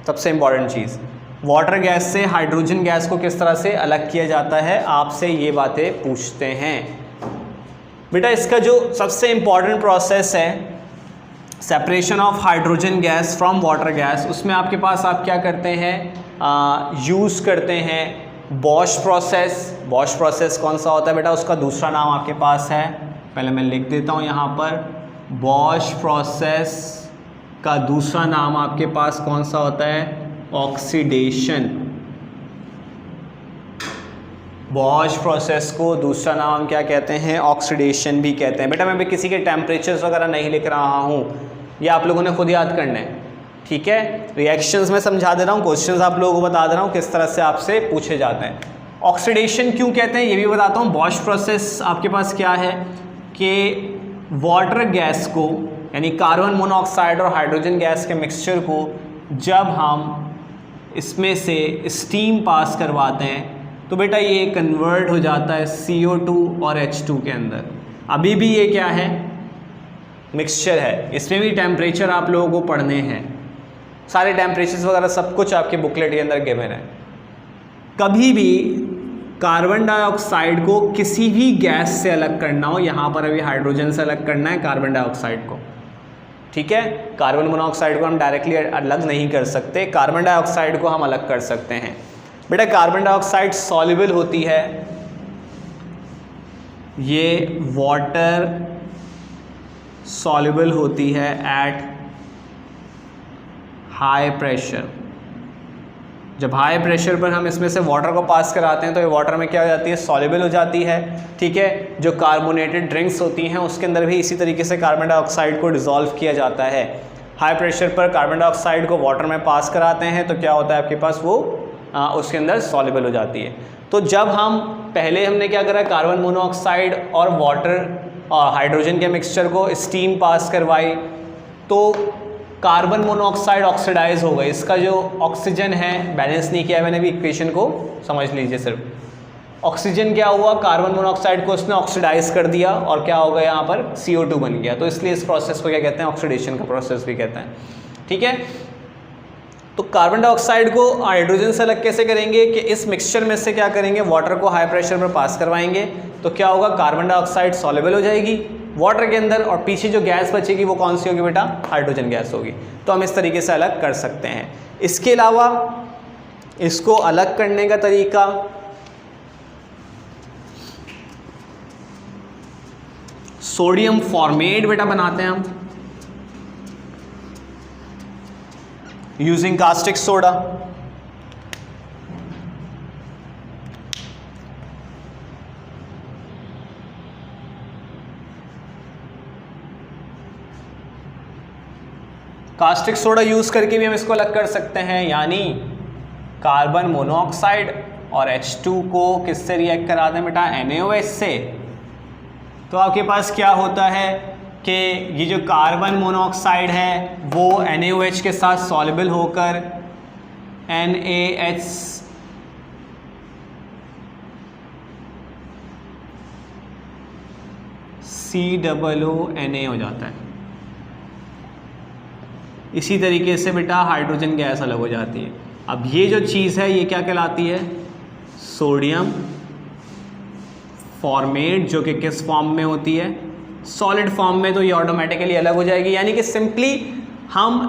सबसे इम्पॉर्टेंट चीज़, वाटर गैस से हाइड्रोजन गैस को किस तरह से अलग किया जाता है, आपसे ये बातें पूछते हैं। बेटा इसका जो सबसे इम्पॉर्टेंट प्रोसेस है separation of hydrogen gas from water gas, उसमें आपके पास आप क्या करते हैं, यूज़ करते हैं बॉश प्रोसेस। बॉश प्रोसेस कौन सा होता है बेटा, उसका दूसरा नाम आपके पास है, पहले मैं लिख देता हूँ यहाँ पर, बॉश प्रोसेस का दूसरा नाम आपके पास कौन सा होता है, ऑक्सीडेशन। बॉश प्रोसेस को दूसरा नाम हम क्या कहते हैं, ऑक्सीडेशन भी कहते हैं। बेटा मैं भी किसी के टेम्परेचर्स वगैरह नहीं लिख रहा हूँ, ये आप लोगों ने खुद याद करना है, ठीक है। रिएक्शंस में समझा दे रहा हूँ, क्वेश्चंस आप लोगों को बता दे रहा हूँ किस तरह से आपसे पूछे जाते हैं। ऑक्सीडेशन क्यों कहते हैं ये भी बताता हूँ। बॉश प्रोसेस आपके पास क्या है कि वाटर गैस को यानी कार्बन मोनोऑक्साइड और हाइड्रोजन गैस के मिक्सचर को जब हम इसमें से स्टीम पास करवाते हैं तो बेटा ये कन्वर्ट हो जाता है CO2 और H2 के अंदर। अभी भी ये क्या है, मिक्सचर है, इसमें भी टेम्परेचर आप लोगों को पढ़ने हैं, सारे टेम्परेचर्स वगैरह सब कुछ आपके बुकलेट के अंदर गिवन है। कभी भी कार्बन डाइऑक्साइड को किसी भी गैस से अलग करना हो, यहाँ पर अभी हाइड्रोजन से अलग करना है कार्बन डाइऑक्साइड को, ठीक है। कार्बन मोनोऑक्साइड को हम डायरेक्टली अलग नहीं कर सकते, कार्बन डाइऑक्साइड को हम अलग कर सकते हैं। बेटा कार्बन डाइऑक्साइड सॉल्युबल होती है, ये वाटर सॉल्युबल होती है एट हाई प्रेशर। जब हाई प्रेशर पर हम इसमें से वाटर को पास कराते हैं तो ये वाटर में क्या हो जाती है, सॉल्युबल हो जाती है, ठीक है। जो कार्बोनेटेड ड्रिंक्स होती हैं उसके अंदर भी इसी तरीके से कार्बन डाइऑक्साइड को डिसॉल्व किया जाता है। हाई प्रेशर पर कार्बन डाइऑक्साइड को वाटर में पास कराते हैं तो क्या होता है आपके पास, वो उसके अंदर सॉल्युबल हो जाती है। तो जब हम पहले हमने क्या करा, कार्बन मोनोऑक्साइड और वाटर और हाइड्रोजन के मिक्सचर को स्टीम पास करवाई तो कार्बन मोनोऑक्साइड ऑक्सीडाइज हो गई। इसका जो ऑक्सीजन है बैलेंस नहीं किया मैंने भी, इक्वेशन को समझ लीजिए सिर्फ। ऑक्सीजन क्या हुआ, कार्बन मोनोऑक्साइड को उसने ऑक्सीडाइज कर दिया और क्या हो गया यहाँ पर CO2 बन गया। तो इसलिए इस प्रोसेस को क्या कहते हैं, ऑक्सीडेशन का प्रोसेस भी कहते हैं, ठीक है। तो कार्बन डाइऑक्साइड को हाइड्रोजन से अलग कैसे करेंगे कि इस मिक्सचर में से क्या करेंगे, वाटर को हाई प्रेशर पर पास करवाएंगे तो क्या होगा, कार्बन डाइऑक्साइड सॉल्युबल हो जाएगी वाटर के अंदर और पीछे जो गैस बचेगी वो कौन सी होगी बेटा, हाइड्रोजन गैस होगी। तो हम इस तरीके से अलग कर सकते हैं। इसके अलावा इसको अलग करने का तरीका, सोडियम फॉर्मेट बेटा बनाते हैं हम, using caustic soda. Caustic soda use करके भी हम इसको अलग कर सकते हैं, यानी कार्बन मोनोऑक्साइड और H2 को किससे रिएक्ट करा दें बेटा, NaOH से। तो आपके पास क्या होता है कि ये जो कार्बन मोनोऑक्साइड है वो NaOH के साथ सॉल्युबल होकर NaHCOONA हो जाता है। इसी तरीके से बेटा हाइड्रोजन गैस अलग हो जाती है। अब ये जो चीज़ है ये क्या कहलाती है, सोडियम फॉर्मेट, जो कि किस फॉर्म में होती है, सॉलिड फॉर्म में। तो ये ऑटोमेटिकली अलग हो जाएगी, यानी कि सिंपली हम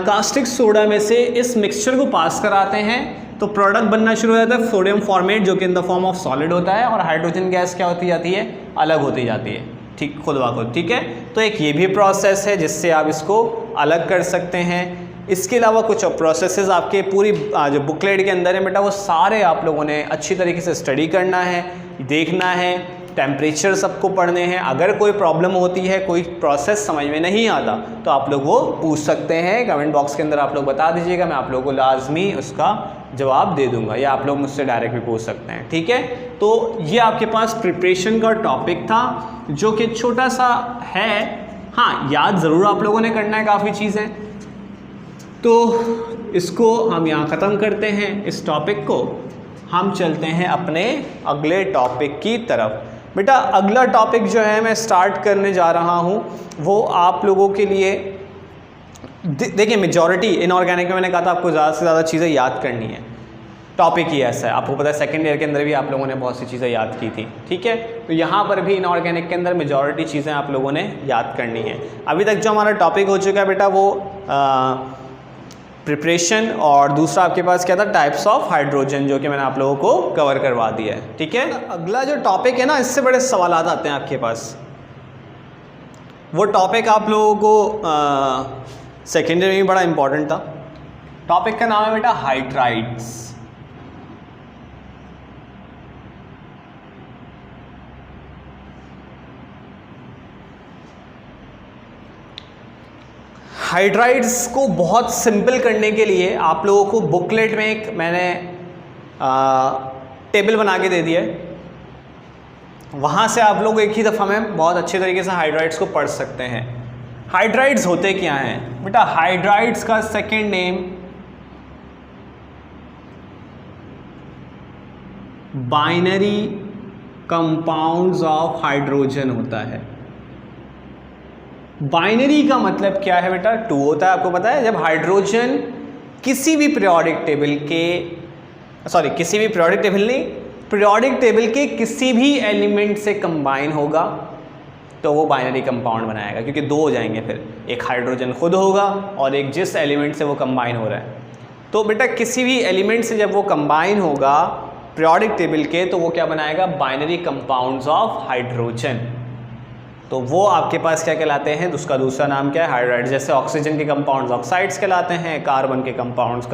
कास्टिक सोडा में से इस मिक्सचर को पास कराते हैं तो प्रोडक्ट बनना शुरू हो जाता है सोडियम फॉर्मेट, जो कि in the form of solid होता है, और हाइड्रोजन गैस क्या होती जाती है, अलग होती जाती है, ठीक, खुद ब खुद। ठीक है, तो एक ये भी प्रोसेस है जिससे आप इसको अलग कर सकते हैं। इसके अलावा कुछ और प्रोसेसेस आपके पूरी जो बुकलेट के अंदर है बेटा, वो सारे आप लोगों ने अच्छी तरीके से स्टडी करना है, देखना है, टेम्परेचर सबको पढ़ने हैं। अगर कोई प्रॉब्लम होती है, कोई प्रोसेस समझ में नहीं आता, तो आप लोग वो पूछ सकते हैं, कमेंट बॉक्स के अंदर आप लोग बता दीजिएगा, मैं आप लोगों को लाजमी उसका जवाब दे दूंगा, या आप लोग मुझसे डायरेक्ट भी पूछ सकते हैं। ठीक है, तो ये आपके पास प्रिपरेशन का टॉपिक था, जो कि छोटा सा है। हाँ, याद ज़रूर आप लोगों ने करना है काफ़ी चीज़ें। तो इसको हम यहाँ ख़त्म करते हैं, इस टॉपिक को। हम चलते हैं अपने अगले टॉपिक की तरफ। बेटा अगला टॉपिक जो है मैं स्टार्ट करने जा रहा हूँ, वो आप लोगों के लिए देखिए, मेजॉरिटी इनऑर्गेनिक में मैंने कहा था आपको ज़्यादा से ज़्यादा चीज़ें याद करनी है। टॉपिक ही ऐसा है, आपको पता है सेकेंड ईयर के अंदर भी आप लोगों ने बहुत सी चीज़ें याद की थी। ठीक है, तो यहाँ पर भी इनऑर्गेनिक के अंदर मेजॉरिटी चीज़ें आप लोगों ने याद करनी है। अभी तक जो हमारा टॉपिक हो चुका है बेटा, वो प्रिपरेशन, और दूसरा आपके पास क्या था, टाइप्स ऑफ हाइड्रोजन, जो कि मैंने आप लोगों को कवर करवा दिया है। ठीक है, अगला जो टॉपिक है ना, इससे बड़े सवाल आते हैं आपके पास। वो टॉपिक आप लोगों को सेकेंड ईयर में भी बड़ा इंपॉर्टेंट था। टॉपिक का नाम है बेटा हाइड्राइड्स। हाइड्राइड्स को बहुत सिंपल करने के लिए आप लोगों को बुकलेट में एक मैंने टेबल बना के दे दिया है, वहाँ से आप लोग एक ही दफ़ा में बहुत अच्छे तरीके से हाइड्राइड्स को पढ़ सकते हैं। हाइड्राइड्स होते क्या हैं बेटा, हाइड्राइड्स का second name binary compounds of hydrogen होता है। बाइनरी का मतलब क्या है बेटा, 2 होता है, आपको पता है। जब हाइड्रोजन किसी भी पीरियोडिक टेबल के किसी भी एलिमेंट से कंबाइन होगा तो वो बाइनरी कंपाउंड बनाएगा, क्योंकि 2 हो जाएंगे फिर, एक हाइड्रोजन खुद होगा और एक जिस एलिमेंट से वो कंबाइन हो रहा है। तो बेटा किसी भी एलिमेंट से जब वो कंबाइन होगा पीरियोडिक टेबल के, तो वो क्या बनाएगा, बाइनरी कंपाउंड्स ऑफ हाइड्रोजन। तो वो आपके पास क्या कहलाते हैं, उसका दूसरा नाम क्या है, हाइड्राइड्स। जैसे ऑक्सीजन के कंपाउंड्स ऑक्साइड्स कहलाते हैं, कार्बन के कंपाउंड्स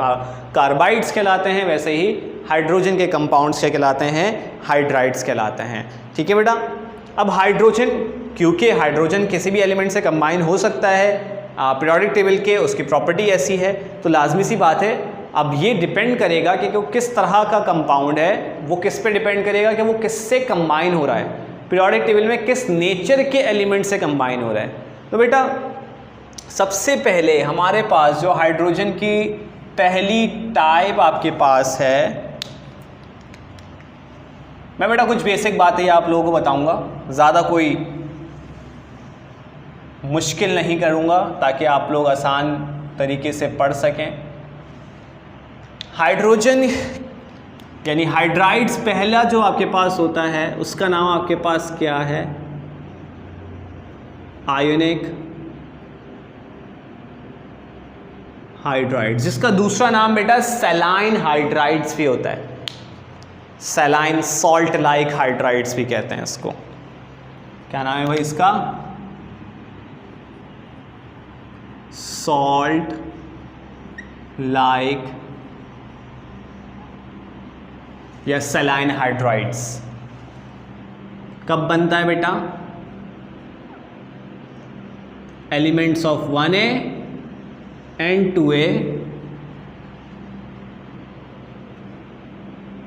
कार्बाइड्स कहलाते हैं, वैसे ही हाइड्रोजन के कंपाउंड्स क्या कहलाते हैं, हाइड्राइड्स कहलाते हैं। ठीक है बेटा, अब हाइड्रोजन, क्योंकि हाइड्रोजन किसी भी एलिमेंट से कंबाइन हो सकता है पीरियोडिक टेबल के, उसकी प्रॉपर्टी ऐसी है, तो लाजमी सी बात है। अब ये डिपेंड करेगा कि वो किस तरह का कंपाउंड है, वो किस पे डिपेंड करेगा कि वो किससे कंबाइन हो रहा है, पीरियोडिक टेबल में किस नेचर के एलिमेंट से कंबाइन हो रहा है। तो बेटा सबसे पहले हमारे पास जो हाइड्रोजन की पहली टाइप आपके पास है, मैं बेटा कुछ बेसिक बातें आप लोगों को बताऊंगा, ज़्यादा कोई मुश्किल नहीं करूंगा ताकि आप लोग आसान तरीके से पढ़ सकें। हाइड्रोजन यानी हाइड्राइड्स पहला जो आपके पास होता है उसका नाम आपके पास क्या है, आयोनिक हाइड्राइड्स, जिसका दूसरा नाम बेटा सैलाइन हाइड्राइड्स भी होता है। सैलाइन सॉल्ट लाइक हाइड्राइड्स भी कहते हैं इसको। क्या नाम है भाई इसका, सॉल्ट लाइक या सलाइन हाइड्राइड्स। कब बनता है बेटा? Elements of 1A and 2A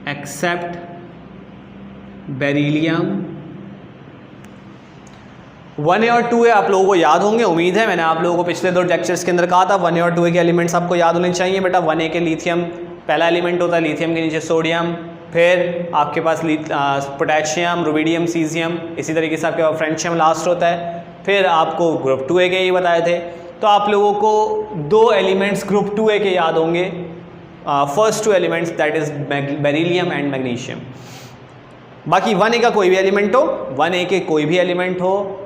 except beryllium. 1A और 2A आप लोगों को याद होंगे, उम्मीद है। मैंने आप लोगों को पिछले 2 लेक्चर्स के अंदर कहा था 1A और 2A के एलिमेंट्स आपको याद होने चाहिए बेटा। 1A के लिथियम पहला एलिमेंट होता है, लिथियम के नीचे सोडियम, फिर आपके पास पोटेशियम, रुबिडियम, सीजियम, इसी तरीके से आपके पास फ्रेंशियम लास्ट होता है। फिर आपको ग्रुप 2A के ये बताए थे। तो आप लोगों को 2 एलिमेंट्स ग्रुप 2A के याद होंगे, first 2 elements that is beryllium and magnesium. बाकी 1A का कोई भी एलिमेंट हो, 1A के कोई भी एलिमेंट हो,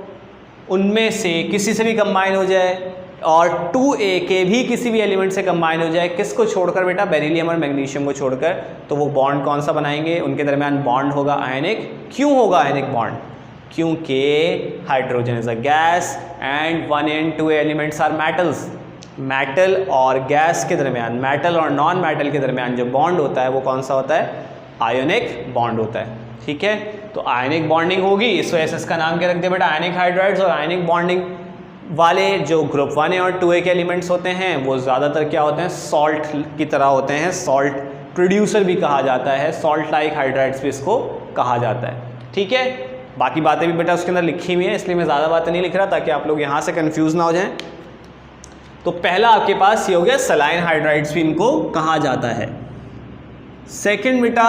उनमें से किसी से भी कंबाइन हो जाए और 2A के भी किसी भी एलिमेंट से कंबाइन हो जाए, किसको छोड़कर बेटा? बेरिलियम और मैग्नीशियम को छोड़कर। तो वो बॉन्ड कौन सा बनाएंगे? उनके दरमियान बॉन्ड होगा आयनिक। क्यों होगा आयनिक बॉन्ड? क्योंकि hydrogen is a gas and 1A and 2A elements are metals. Metal और गैस के दरमियान, मेटल और नॉन मेटल के दरमियान जो बॉन्ड होता है वो कौन सा होता है? आयोनिक बॉन्ड होता है। ठीक है, तो आयनिक बॉन्डिंग होगी, इस वजह से इसका नाम क्या रख दिया बेटा? आयनिक हाइड्राइड्स। और आयनिक बॉन्डिंग वाले जो ग्रुप 1A और 2A के एलिमेंट्स होते हैं वो ज़्यादातर क्या होते हैं? सॉल्ट की तरह होते हैं, सॉल्ट प्रोड्यूसर भी कहा जाता है, सॉल्ट लाइक हाइड्राइड्स भी इसको कहा जाता है। ठीक है, बाकी बातें भी बेटा उसके अंदर लिखी हुई हैं, इसलिए मैं ज़्यादा बातें नहीं लिख रहा ताकि आप लोग यहाँ से कन्फ्यूज़ ना हो जाएं। तो पहला आपके पास ये हो गया, सलाइन हाइड्राइड्स भी इनको कहा जाता है। सेकंड बेटा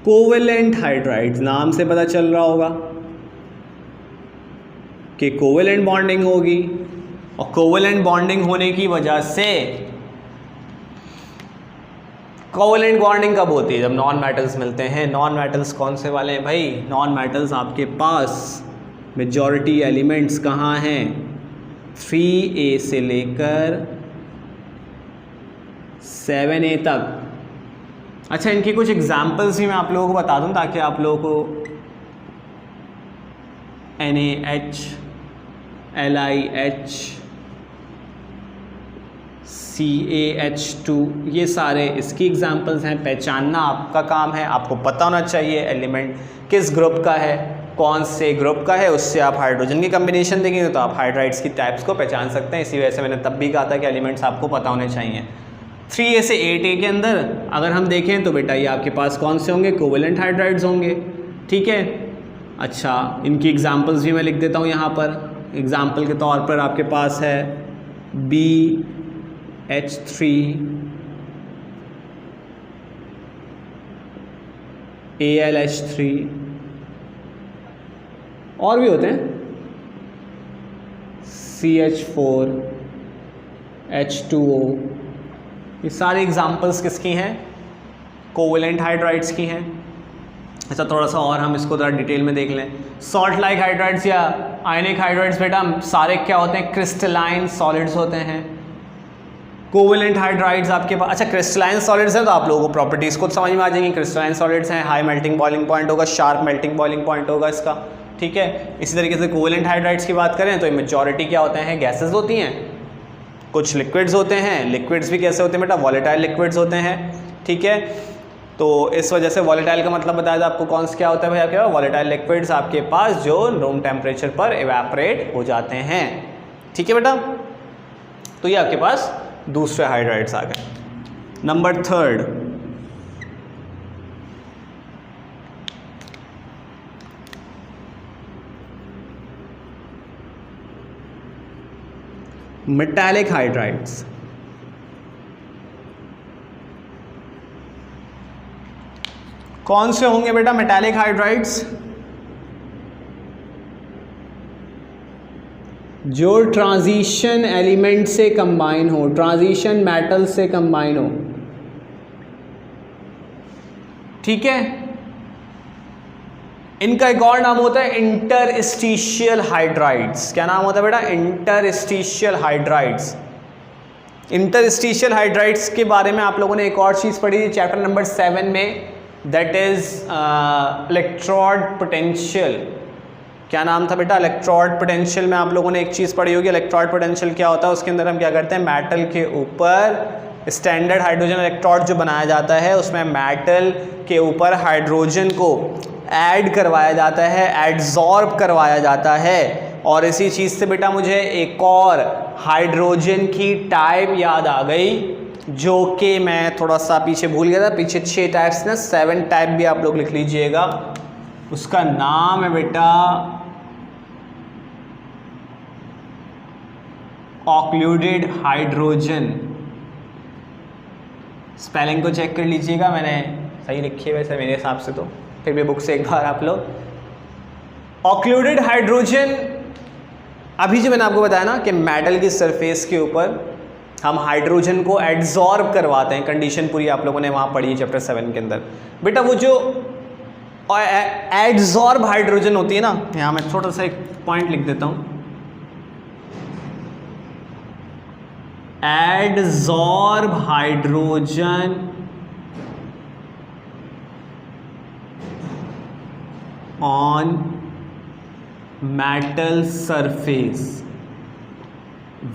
कोवेलेंट हाइड्राइड्स। नाम से पता चल रहा होगा कि कोवेलेंट बॉन्डिंग होगी, और कोवेलेंट बॉन्डिंग होने की वजह से, कोवेलेंट बॉन्डिंग कब होती है? जब नॉन मेटल्स मिलते हैं। नॉन मेटल्स कौन से वाले हैं भाई? नॉन मेटल्स आपके पास मेजॉरिटी एलिमेंट्स कहाँ हैं? 3A से लेकर 7A तक। अच्छा, इनकी कुछ एग्जाम्पल्स भी मैं आप लोगों को बता दूं ताकि आप लोगों को NaH, LiH, CaH2 ये सारे इसकी एग्जाम्पल्स हैं। पहचानना आपका काम है, आपको पता होना चाहिए एलिमेंट किस ग्रुप का है, कौन से ग्रुप का है। उससे आप हाइड्रोजन की कम्बिनेशन देखेंगे तो आप हाइड्राइड्स की टाइप्स को पहचान सकते हैं। इसी वजह से मैंने तब भी कहा था कि एलिमेंट्स आपको पता होने चाहिए। 3A से 8A के अंदर अगर हम देखें तो बेटा ये आपके पास कौन से होंगे? कोवेलेंट हाइड्राइड्स होंगे। ठीक है, अच्छा इनकी एग्जांपल्स भी मैं लिख देता हूँ यहाँ पर। एग्जांपल के तौर पर आपके पास है BH3, ALH3, और भी होते हैं CH4, H2O। ये सारे एग्जाम्पल्स किसकी हैं? कोवेलेंट हाइड्राइड्स की हैं। अच्छा, थोड़ा सा और हम इसको ज़रा डिटेल में देख लें। सॉल्ट लाइक हाइड्राइड्स या आयनिक हाइड्राइड्स बेटा सारे क्या होते हैं? क्रिस्टलाइन सॉलिड्स होते हैं। कोवेलेंट हाइड्राइड्स आपके पास, अच्छा क्रिस्टलाइन सॉलिड्स हैं तो आप लोगों को प्रॉपर्टीज़ खुद समझ में आ जाएंगी। क्रिस्टलाइन सॉलिड्स हैं, हाई मेल्टिंग बॉइलिंग पॉइंट होगा, शार्प मेल्टिंग बॉइलिंग पॉइंट होगा इसका। ठीक है, इसी तरीके से कोवेलेंट हाइड्राइड्स की बात करें तो मेजॉरिटी क्या होते हैं? गैसेज होती हैं, कुछ लिक्विड्स होते हैं। लिक्विड्स भी कैसे होते हैं बेटा? वॉलेटाइल लिक्विड्स होते हैं। ठीक है, तो इस वजह से वॉलेटाइल का मतलब बताया था आपको कौन सा क्या होता है भाई? आपके वॉलेटाइल लिक्विड्स आपके पास जो रूम टेम्परेचर पर इवेपोरेट हो जाते हैं। ठीक है बेटा, तो ये आपके पास दूसरे हाइड्राइड्स आ गए। Number 3 metallic hydrides. कौन से होंगे बेटा मेटालिक हाइड्राइड्स? जो ट्रांजिशन एलिमेंट से कंबाइन हो, ट्रांजिशन मेटल से कंबाइन हो। ठीक है, इनका एक और नाम होता है इंटरस्टिशियल हाइड्राइड्स। क्या नाम होता है बेटा? Interstitial hydrides. इंटरस्टिशियल हाइड्राइड्स के बारे में आप लोगों ने एक और चीज़ पढ़ी थी चैप्टर नंबर 7 में, दैट इज इलेक्ट्रोड पोटेंशियल। क्या नाम था बेटा? इलेक्ट्रोड पोटेंशियल में आप लोगों ने एक चीज़ पढ़ी होगी, इलेक्ट्रोड पोटेंशियल क्या होता है? उसके अंदर हम क्या करते हैं, मेटल के ऊपर स्टैंडर्ड हाइड्रोजन इलेक्ट्रोड जो बनाया जाता है उसमें मेटल के ऊपर हाइड्रोजन को ऐड करवाया जाता है, एडजॉर्ब करवाया जाता है। और इसी चीज़ से बेटा मुझे एक और हाइड्रोजन की टाइप याद आ गई, जो कि मैं थोड़ा सा पीछे भूल गया था। पीछे 6 टाइप्स ना, 7 टाइप भी आप लोग लिख लीजिएगा। उसका नाम है बेटा ऑक्लूडेड हाइड्रोजन। स्पेलिंग को चेक कर लीजिएगा, मैंने सही लिखी है वैसे मेरे हिसाब से, तो फिर भी बुक से एक बार आप लोग। ऑक्लूडेड हाइड्रोजन, अभी जो मैंने आपको बताया ना कि मेटल की सरफेस के ऊपर हम हाइड्रोजन को एडजॉर्ब करवाते हैं, कंडीशन पूरी आप लोगों ने वहाँ पढ़ी है चैप्टर 7 के अंदर। बेटा वो जो एडजॉर्ब हाइड्रोजन होती है ना, यहाँ मैं छोटा सा एक पॉइंट लिख देता हूँ, adsorb hydrogen on metal surface,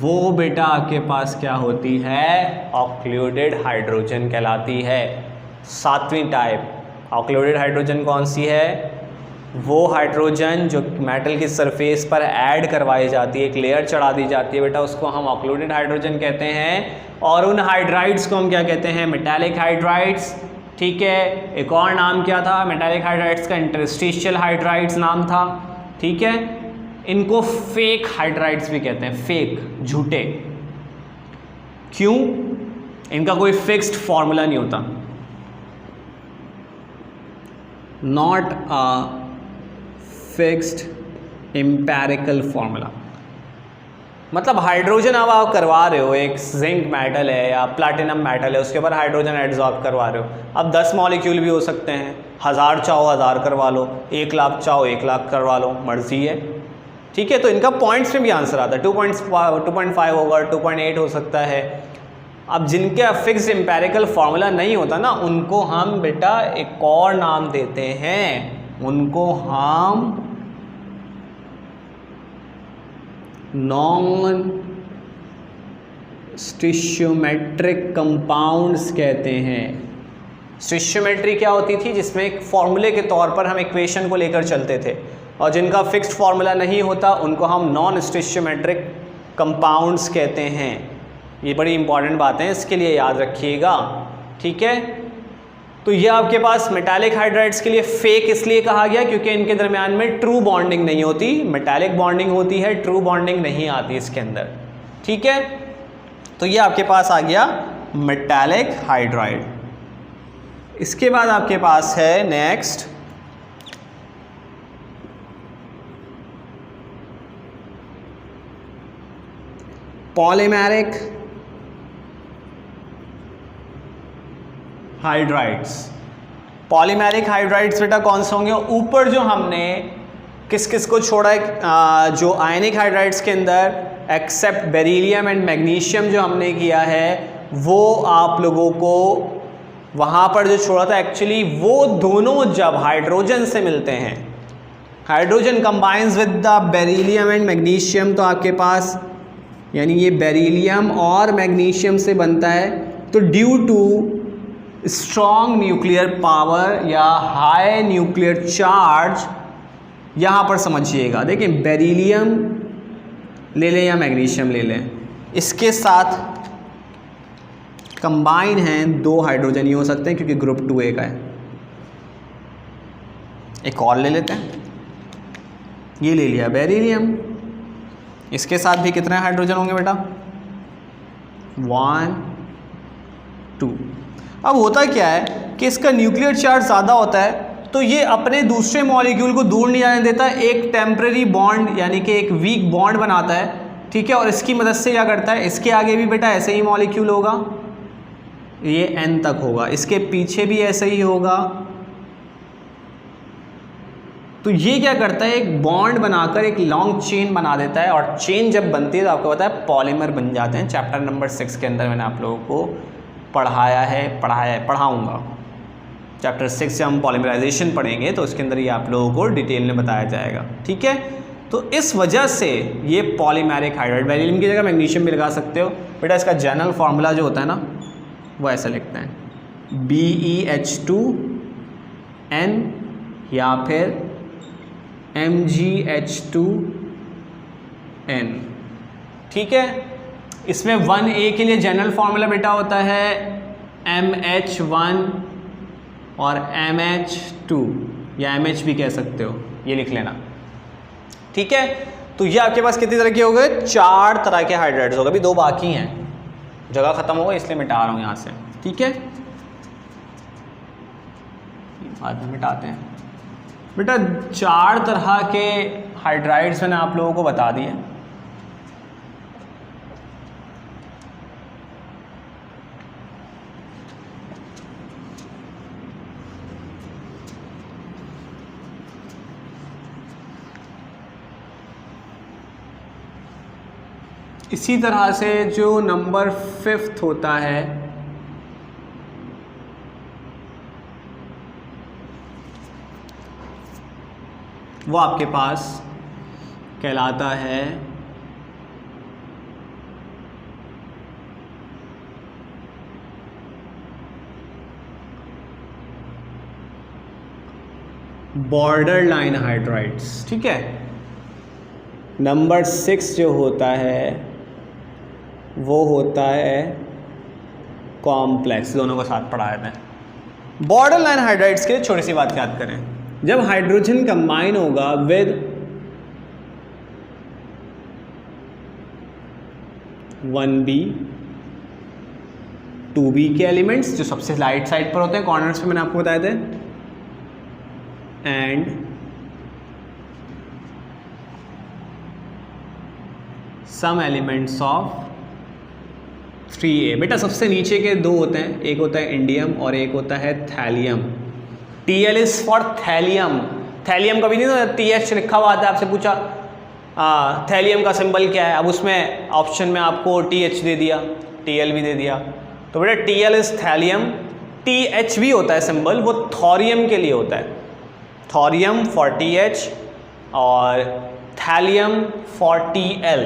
वो बेटा आपके पास क्या होती है? ऑक्लूडेड हाइड्रोजन कहलाती है। 7वीं टाइप ऑक्लूडेड हाइड्रोजन कौन सी है? वो हाइड्रोजन जो मेटल की सरफेस पर ऐड करवाई जाती है, एक लेयर चढ़ा दी जाती है बेटा, उसको हम ऑक्लूडेड हाइड्रोजन कहते हैं। और उन हाइड्राइड्स को हम क्या कहते हैं? Metallic hydrides. ठीक है, एक और नाम क्या था मेटालिक हाइड्राइड्स का? इंटरस्टिशियल हाइड्राइड्स नाम था। ठीक है, इनको फेक हाइड्राइड्स भी कहते हैं, फेक, झूठे। क्यों? इनका कोई फिक्स्ड फॉर्मूला नहीं होता, not a fixed empirical formula. मतलब हाइड्रोजन अब आप करवा रहे हो, एक जिंक मेटल है या प्लैटिनम मेटल है, उसके ऊपर हाइड्रोजन एडजॉर्ब करवा रहे हो। अब 10 मॉलिक्यूल भी हो सकते हैं, 1000 चाहो 1000 करवा लो, 1 लाख चाहो 1 लाख करवा लो, मर्जी है। ठीक है, तो इनका पॉइंट्स में भी आंसर आता है, 2.5 होगा, 2.8 हो सकता है। अब जिनका फिक्स एम्पेरिकल फार्मूला नहीं होता ना, उनको हम बेटा एक और नाम देते हैं, उनको हम नॉन स्टिशियोमेट्रिक कंपाउंड्स कहते हैं। स्टिशियोमेट्री क्या होती थी? जिसमें एक फॉर्मूले के तौर पर हम इक्वेशन को लेकर चलते थे, और जिनका फिक्स्ड फार्मूला नहीं होता उनको हम नॉन स्टिशियोमेट्रिक कंपाउंड्स कहते हैं। ये बड़ी इंपॉर्टेंट बात है, इसके लिए याद रखिएगा। ठीक है, तो ये आपके पास मेटालिक हाइड्राइड्स के लिए फेक इसलिए कहा गया क्योंकि इनके दरमियान में ट्रू बॉन्डिंग नहीं होती, मेटालिक बॉन्डिंग होती है, ट्रू बॉन्डिंग नहीं आती इसके अंदर। ठीक है, तो ये आपके पास आ गया मेटालिक हाइड्राइड। इसके बाद आपके पास है next polymeric hydrides. Polymeric hydrides बेटा कौन से होंगे? ऊपर जो हमने किस किस को छोड़ा है, जो आयनिक हाइड्राइड्स के अंदर एक्सेप्ट बेरिलियम एंड मैग्नीशियम जो हमने किया है, वो आप लोगों को वहाँ पर जो छोड़ा था, एक्चुअली वो दोनों जब हाइड्रोजन से मिलते हैं, hydrogen combines with the beryllium and magnesium, तो आपके पास यानी ये बेरिलियम और मैग्नीशियम से बनता है। तो due to strong nuclear power या हाई न्यूक्लियर चार्ज, यहाँ पर समझिएगा, देखिए बेरिलियम ले लें या मैग्नीशियम ले लें, इसके साथ कंबाइन हैं 2 हाइड्रोजन ही हो सकते हैं क्योंकि ग्रुप 2A का है। एक और ले लेते हैं, ये ले लिया बेरिलियम, इसके साथ भी कितने हाइड्रोजन होंगे बेटा? 1 2। अब होता क्या है कि इसका न्यूक्लियर चार्ज ज़्यादा होता है, तो ये अपने दूसरे मॉलिक्यूल को दूर नहीं जाने देता, एक टेम्परेरी बॉन्ड यानी कि एक वीक बॉन्ड बनाता है। ठीक है, और इसकी मदद से क्या करता है, इसके आगे भी बेटा ऐसे ही मॉलिक्यूल होगा, ये N तक होगा, इसके पीछे भी ऐसे ही होगा। तो ये क्या करता है, एक बॉन्ड बनाकर एक लॉन्ग चेन बना देता है, और चेन जब बनती है तो आपको पता है पॉलीमर बन जाते हैं। चैप्टर नंबर 6 के अंदर मैंने आप लोगों को पढ़ाऊँगा। चैप्टर 6 से हम पॉलीमराइजेशन पढ़ेंगे तो उसके अंदर ये आप लोगों को डिटेल में बताया जाएगा, ठीक है। तो इस वजह से ये पॉलीमेरिक हाइड्राइड, बेरिलियम की जगह मैग्नीशियम भी लगा सकते हो बेटा। इसका जनरल फार्मूला जो होता है ना वो ऐसा लिखते हैं BeH2N या फिर MgH2N, ठीक है। इसमें 1A के लिए जनरल फार्मूला बेटा होता है MH1 और MH2 या MH भी कह सकते हो, ये लिख लेना, ठीक है। तो ये आपके पास कितनी तरह के हो गए? 4 तरह के हाइड्राइड्स हो गए, अभी 2 बाकी हैं, जगह खत्म हो गई इसलिए मिटा रहा हूँ यहाँ से, ठीक है। बाद में मिटाते हैं बेटा। 4 तरह के हाइड्राइड्स मैंने आप लोगों को बता दिए। इसी तरह से जो नंबर 5th होता है वो आपके पास कहलाता है बॉर्डर लाइन हाइड्राइड्स, ठीक है। नंबर 6 जो होता है वो होता है कॉम्प्लेक्स, दोनों को साथ पढ़ाए थे। बॉर्डर लाइन हाइड्राइड्स के लिए छोटी सी बात याद करें, जब हाइड्रोजन कंबाइन होगा विद 1B 2B के एलिमेंट्स जो सबसे लाइट साइड पर होते हैं, कॉर्नर्स पे मैंने आपको बताए थे, and some elements of 3A। बेटा सबसे नीचे के 2 होते हैं, एक होता है इंडियम और एक होता है thallium. TL is for thallium. Thallium कभी नहीं होता, TH लिखा हुआ आता है, आपसे पूछा थैलियम का सिंबल क्या है, अब उसमें ऑप्शन में आपको TH दे दिया, TL भी दे दिया, तो बेटा TL इज थैलियम। TH भी होता है सिंबल, वो थोरियम के लिए होता है, थोरियम फॉर TH और थैलियम फॉर TL,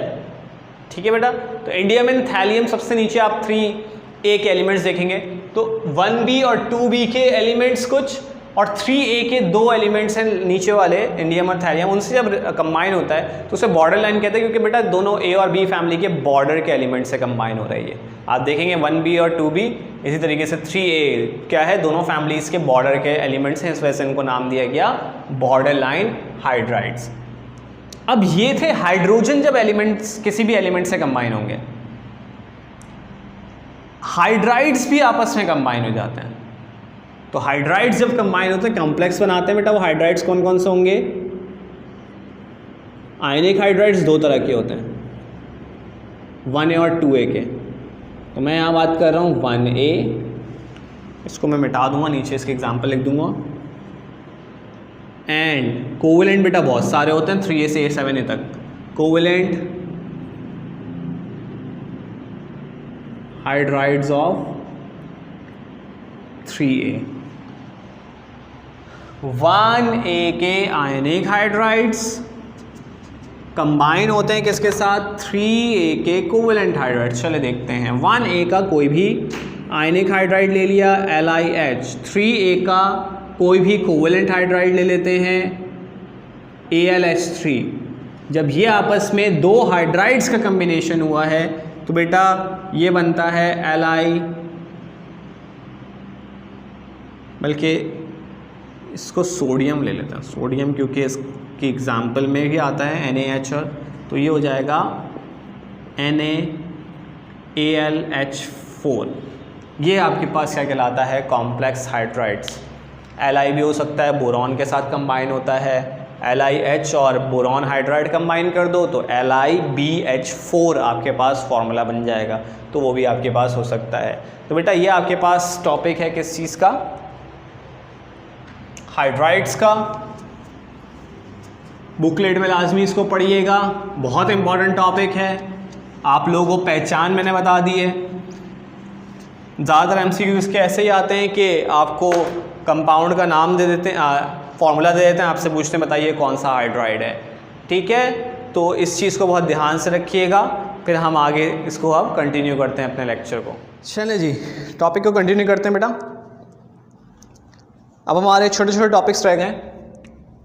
ठीक है बेटा। तो इंडियम एंड थैलियम सबसे नीचे आप 3A के एलिमेंट्स देखेंगे, तो 1B और 2B के एलिमेंट्स कुछ और 3A के 2 एलिमेंट्स हैं नीचे वाले, इंडियम और थैलियम, उनसे जब कंबाइन होता है तो उसे बॉर्डर लाइन कहते हैं, क्योंकि बेटा दोनों A और B फैमिली के बॉर्डर के एलिमेंट से कंबाइन हो रही है। आप देखेंगे 1B और 2B, इसी तरीके से 3A क्या है, दोनों फैमिलीज के बॉर्डर के एलिमेंट्स हैं, इस वजह से इनको नाम दिया गया बॉर्डर लाइन हाइड्राइड्स। अब ये थे हाइड्रोजन जब एलिमेंट्स किसी भी एलिमेंट से कंबाइन होंगे। हाइड्राइड्स भी आपस में कंबाइन हो जाते हैं, तो हाइड्राइड्स जब कंबाइन होते हैं कॉम्प्लेक्स बनाते हैं बेटा। वो हाइड्राइड्स कौन कौन से होंगे? आयनिक हाइड्राइड्स 2 तरह के होते हैं, 1A और 2A के। तो मैं यहाँ बात कर रहा हूँ 1A, इसको मैं मिटा दूंगा, नीचे इसके एग्जाम्पल लिख दूंगा। एंड कोवेलेंट बेटा बहुत सारे होते हैं, 3A से 7A तक। Covalent hydrides of 3A। 1A के आयनिक हाइड्राइड्स कंबाइन होते हैं किसके साथ? 3A के कोवेलेंट हाइड्राइड्स। चले देखते हैं। 1A का कोई भी आयनिक हाइड्राइड ले लिया LiH, 3A का कोई भी कोवेलेंट हाइड्राइड ले लेते हैं AlH3। जब ये आपस में 2 हाइड्राइड्स का कम्बिनेशन हुआ है तो बेटा ये बनता है Li, बल्कि इसको सोडियम ले लेते हैं, सोडियम, क्योंकि इसकी एग्जाम्पल में भी आता है NaH, तो ये हो जाएगा NaAlH4। ये आपके पास क्या कहलाता है? Complex hydrides. Li भी हो सकता है, बोरॉन के साथ कंबाइन होता है, LiH और बोरॉन हाइड्राइड कंबाइन कर दो तो LiBH4 आपके पास फॉर्मूला बन जाएगा, तो वो भी आपके पास हो सकता है। तो बेटा ये आपके पास टॉपिक है किस चीज़ का? हाइड्राइड्स का। बुकलेट में लाजमी इसको पढ़िएगा, बहुत इंपॉर्टेंट टॉपिक है। आप लोगों को पहचान मैंने बता दी है। ज़्यादातर MCQ इसके ऐसे ही आते हैं कि आपको कंपाउंड का नाम दे देते हैं, फॉर्मूला दे देते हैं, आपसे पूछते हैं बताइए कौन सा हाइड्राइड है। ठीक है, तो इस चीज़ को बहुत ध्यान से रखिएगा, फिर हम आगे इसको अब कंटिन्यू करते हैं अपने लेक्चर को। चलिए जी, टॉपिक को कंटिन्यू करते हैं बेटा। अब हमारे छोटे छोटे टॉपिक्स रह गए,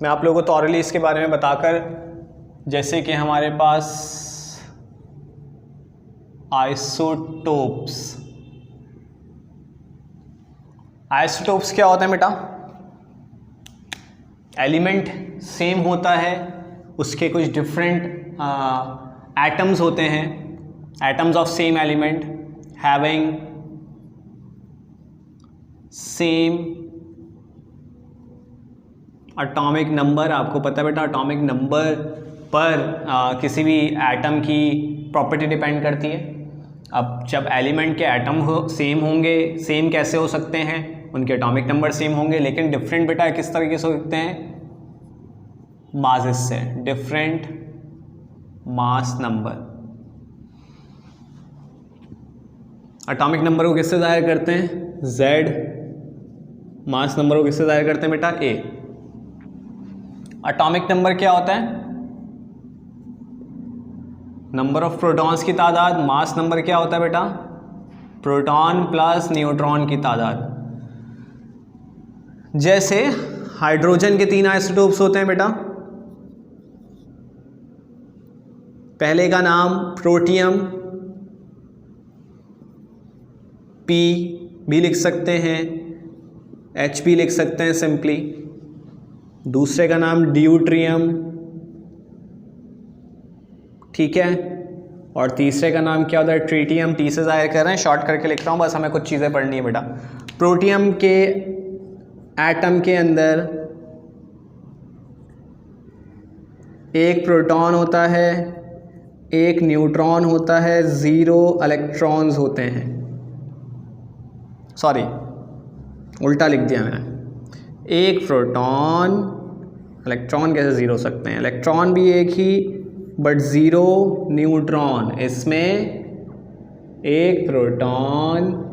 मैं आप लोगों को थॉरली इसके बारे में बताकर, जैसे कि हमारे पास आइसोटोप्स। आइसोटोप्स क्या होता है बेटा? एलिमेंट सेम होता है, उसके कुछ डिफरेंट एटम्स होते हैं, atoms of same element having same atomic number. आपको पता है बेटा एटॉमिक नंबर पर किसी भी एटम की प्रॉपर्टी डिपेंड करती है। अब जब एलिमेंट के एटम सेम होंगे, सेम कैसे हो सकते हैं? उनके एटॉमिक नंबर सेम होंगे, लेकिन डिफरेंट बेटा किस तरीके से हो सकते हैं? मासेस से, different mass number. Atomic number को किससे जाहिर करते हैं? Z। मास नंबर को किससे जाहिर करते हैं बेटा? A। एटॉमिक नंबर क्या होता है? नंबर ऑफ प्रोटॉन्स की तादाद। मास नंबर क्या होता है बेटा? प्रोटॉन प्लस न्यूट्रॉन की तादाद। जैसे हाइड्रोजन के 3 आइसोटोप्स होते हैं बेटा। पहले का नाम प्रोटियम, P भी लिख सकते हैं, H भी लिख सकते हैं सिंपली। दूसरे का नाम ड्यूट्रियम, ठीक है, और तीसरे का नाम क्या होता है? ट्रीटियम। T से जाहिर कर रहे हैं, शॉर्ट करके लिख रहा हूँ, बस हमें कुछ चीज़ें पढ़नी है बेटा। प्रोटियम के एटम के अंदर एक प्रोटॉन होता है, एक न्यूट्रॉन होता है, 0 इलेक्ट्रॉन्स होते हैं। सॉरी, उल्टा लिख दिया मैंने। एक प्रोटॉन, इलेक्ट्रॉन कैसे 0 हो सकते हैं? इलेक्ट्रॉन भी एक ही, बट 0 न्यूट्रॉन। इसमें एक प्रोटॉन,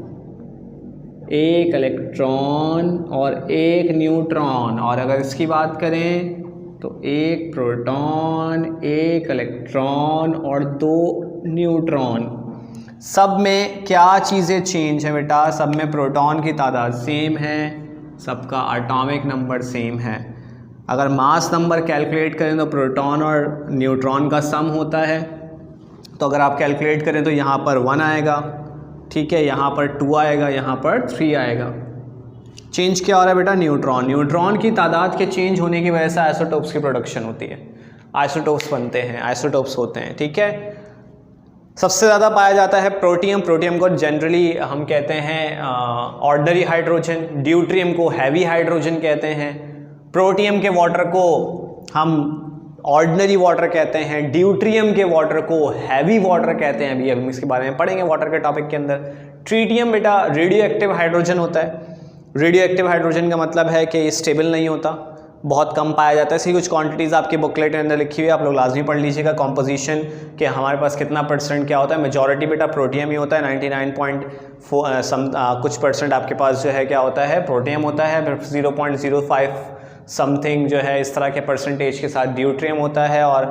एक इलेक्ट्रॉन और एक न्यूट्रॉन। और अगर इसकी बात करें तो एक प्रोटॉन, एक इलेक्ट्रॉन और 2 न्यूट्रॉन। सब में क्या चीज़ें चेंज है बेटा? सब में प्रोटॉन की तादाद सेम है, सबका एटॉमिक नंबर सेम है। अगर मास नंबर कैलकुलेट करें तो प्रोटॉन और न्यूट्रॉन का सम होता है, तो अगर आप कैलकुलेट करें तो यहाँ पर 1 आएगा, ठीक है, यहाँ पर 2 आएगा, यहाँ पर 3 आएगा। चेंज क्या हो रहा है बेटा? न्यूट्रॉन। न्यूट्रॉन की तादाद के चेंज होने की वजह से आइसोटोप्स की प्रोडक्शन होती है, आइसोटोप्स बनते हैं, आइसोटोप्स होते हैं, ठीक है। सबसे ज़्यादा पाया जाता है प्रोटियम। प्रोटियम को जनरली हम कहते हैं ऑर्डिनरी हाइड्रोजन, ड्यूट्रियम को हैवी हाइड्रोजन कहते हैं, प्रोटियम के वाटर को हम ऑर्डिनरी वाटर कहते हैं, ड्यूट्रियम के वाटर को हैवी वाटर कहते हैं। अभी हम इसके बारे में पढ़ेंगे वाटर के टॉपिक के अंदर। ट्रीटियम बेटा रेडियो एक्टिव हाइड्रोजन होता है। रेडियो एक्टिव हाइड्रोजन का मतलब है कि ये स्टेबल नहीं होता, बहुत कम पाया जाता है। इसकी कुछ क्वांटिटीज़ आपके बुकलेट के अंदर लिखी हुई है, आप लोग लाजमी पढ़ लीजिएगा। कॉम्पोजिशन के हमारे पास कितना % क्या होता है? मेजॉरिटी बेटा प्रोटियम ही होता है, 99.4 कुछ % आपके पास जो है क्या होता है? प्रोटियम होता है। फिर 0.05 समथिंग जो है इस तरह के % के साथ ड्यूट्रियम होता है, और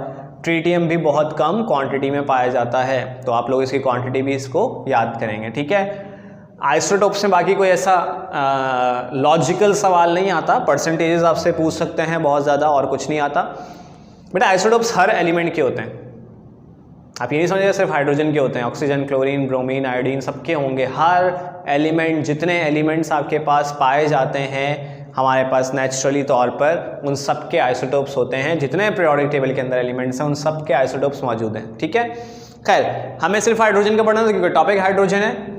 ट्रीटियम भी बहुत कम क्वांटिटी में पाया जाता है। तो आप लोग इसकी क्वांटिटी भी इसको याद करेंगे, ठीक है। आइसोटोप्स में बाकी कोई ऐसा लॉजिकल सवाल नहीं आता, परसेंटेजेस आपसे पूछ सकते हैं बहुत ज़्यादा, और कुछ नहीं आता बेटा। आइसोटोप्स हर एलिमेंट के होते हैं, आप ये नहीं समझिए सिर्फ हाइड्रोजन के होते हैं, ऑक्सीजन, क्लोरीन, ब्रोमीन, आयोडीन सबके होंगे। हर एलिमेंट, जितने एलिमेंट्स आपके पास पाए जाते हैं हमारे पास नेचुरली तौर पर, उन सब के आइसोटोप्स होते हैं। जितने पीरियोडिक टेबल के अंदर एलिमेंट्स हैं उन सब के आइसोटोप्स मौजूद हैं, ठीक है। खैर, हमें सिर्फ हाइड्रोजन का पढ़ना था क्योंकि टॉपिक हाइड्रोजन है।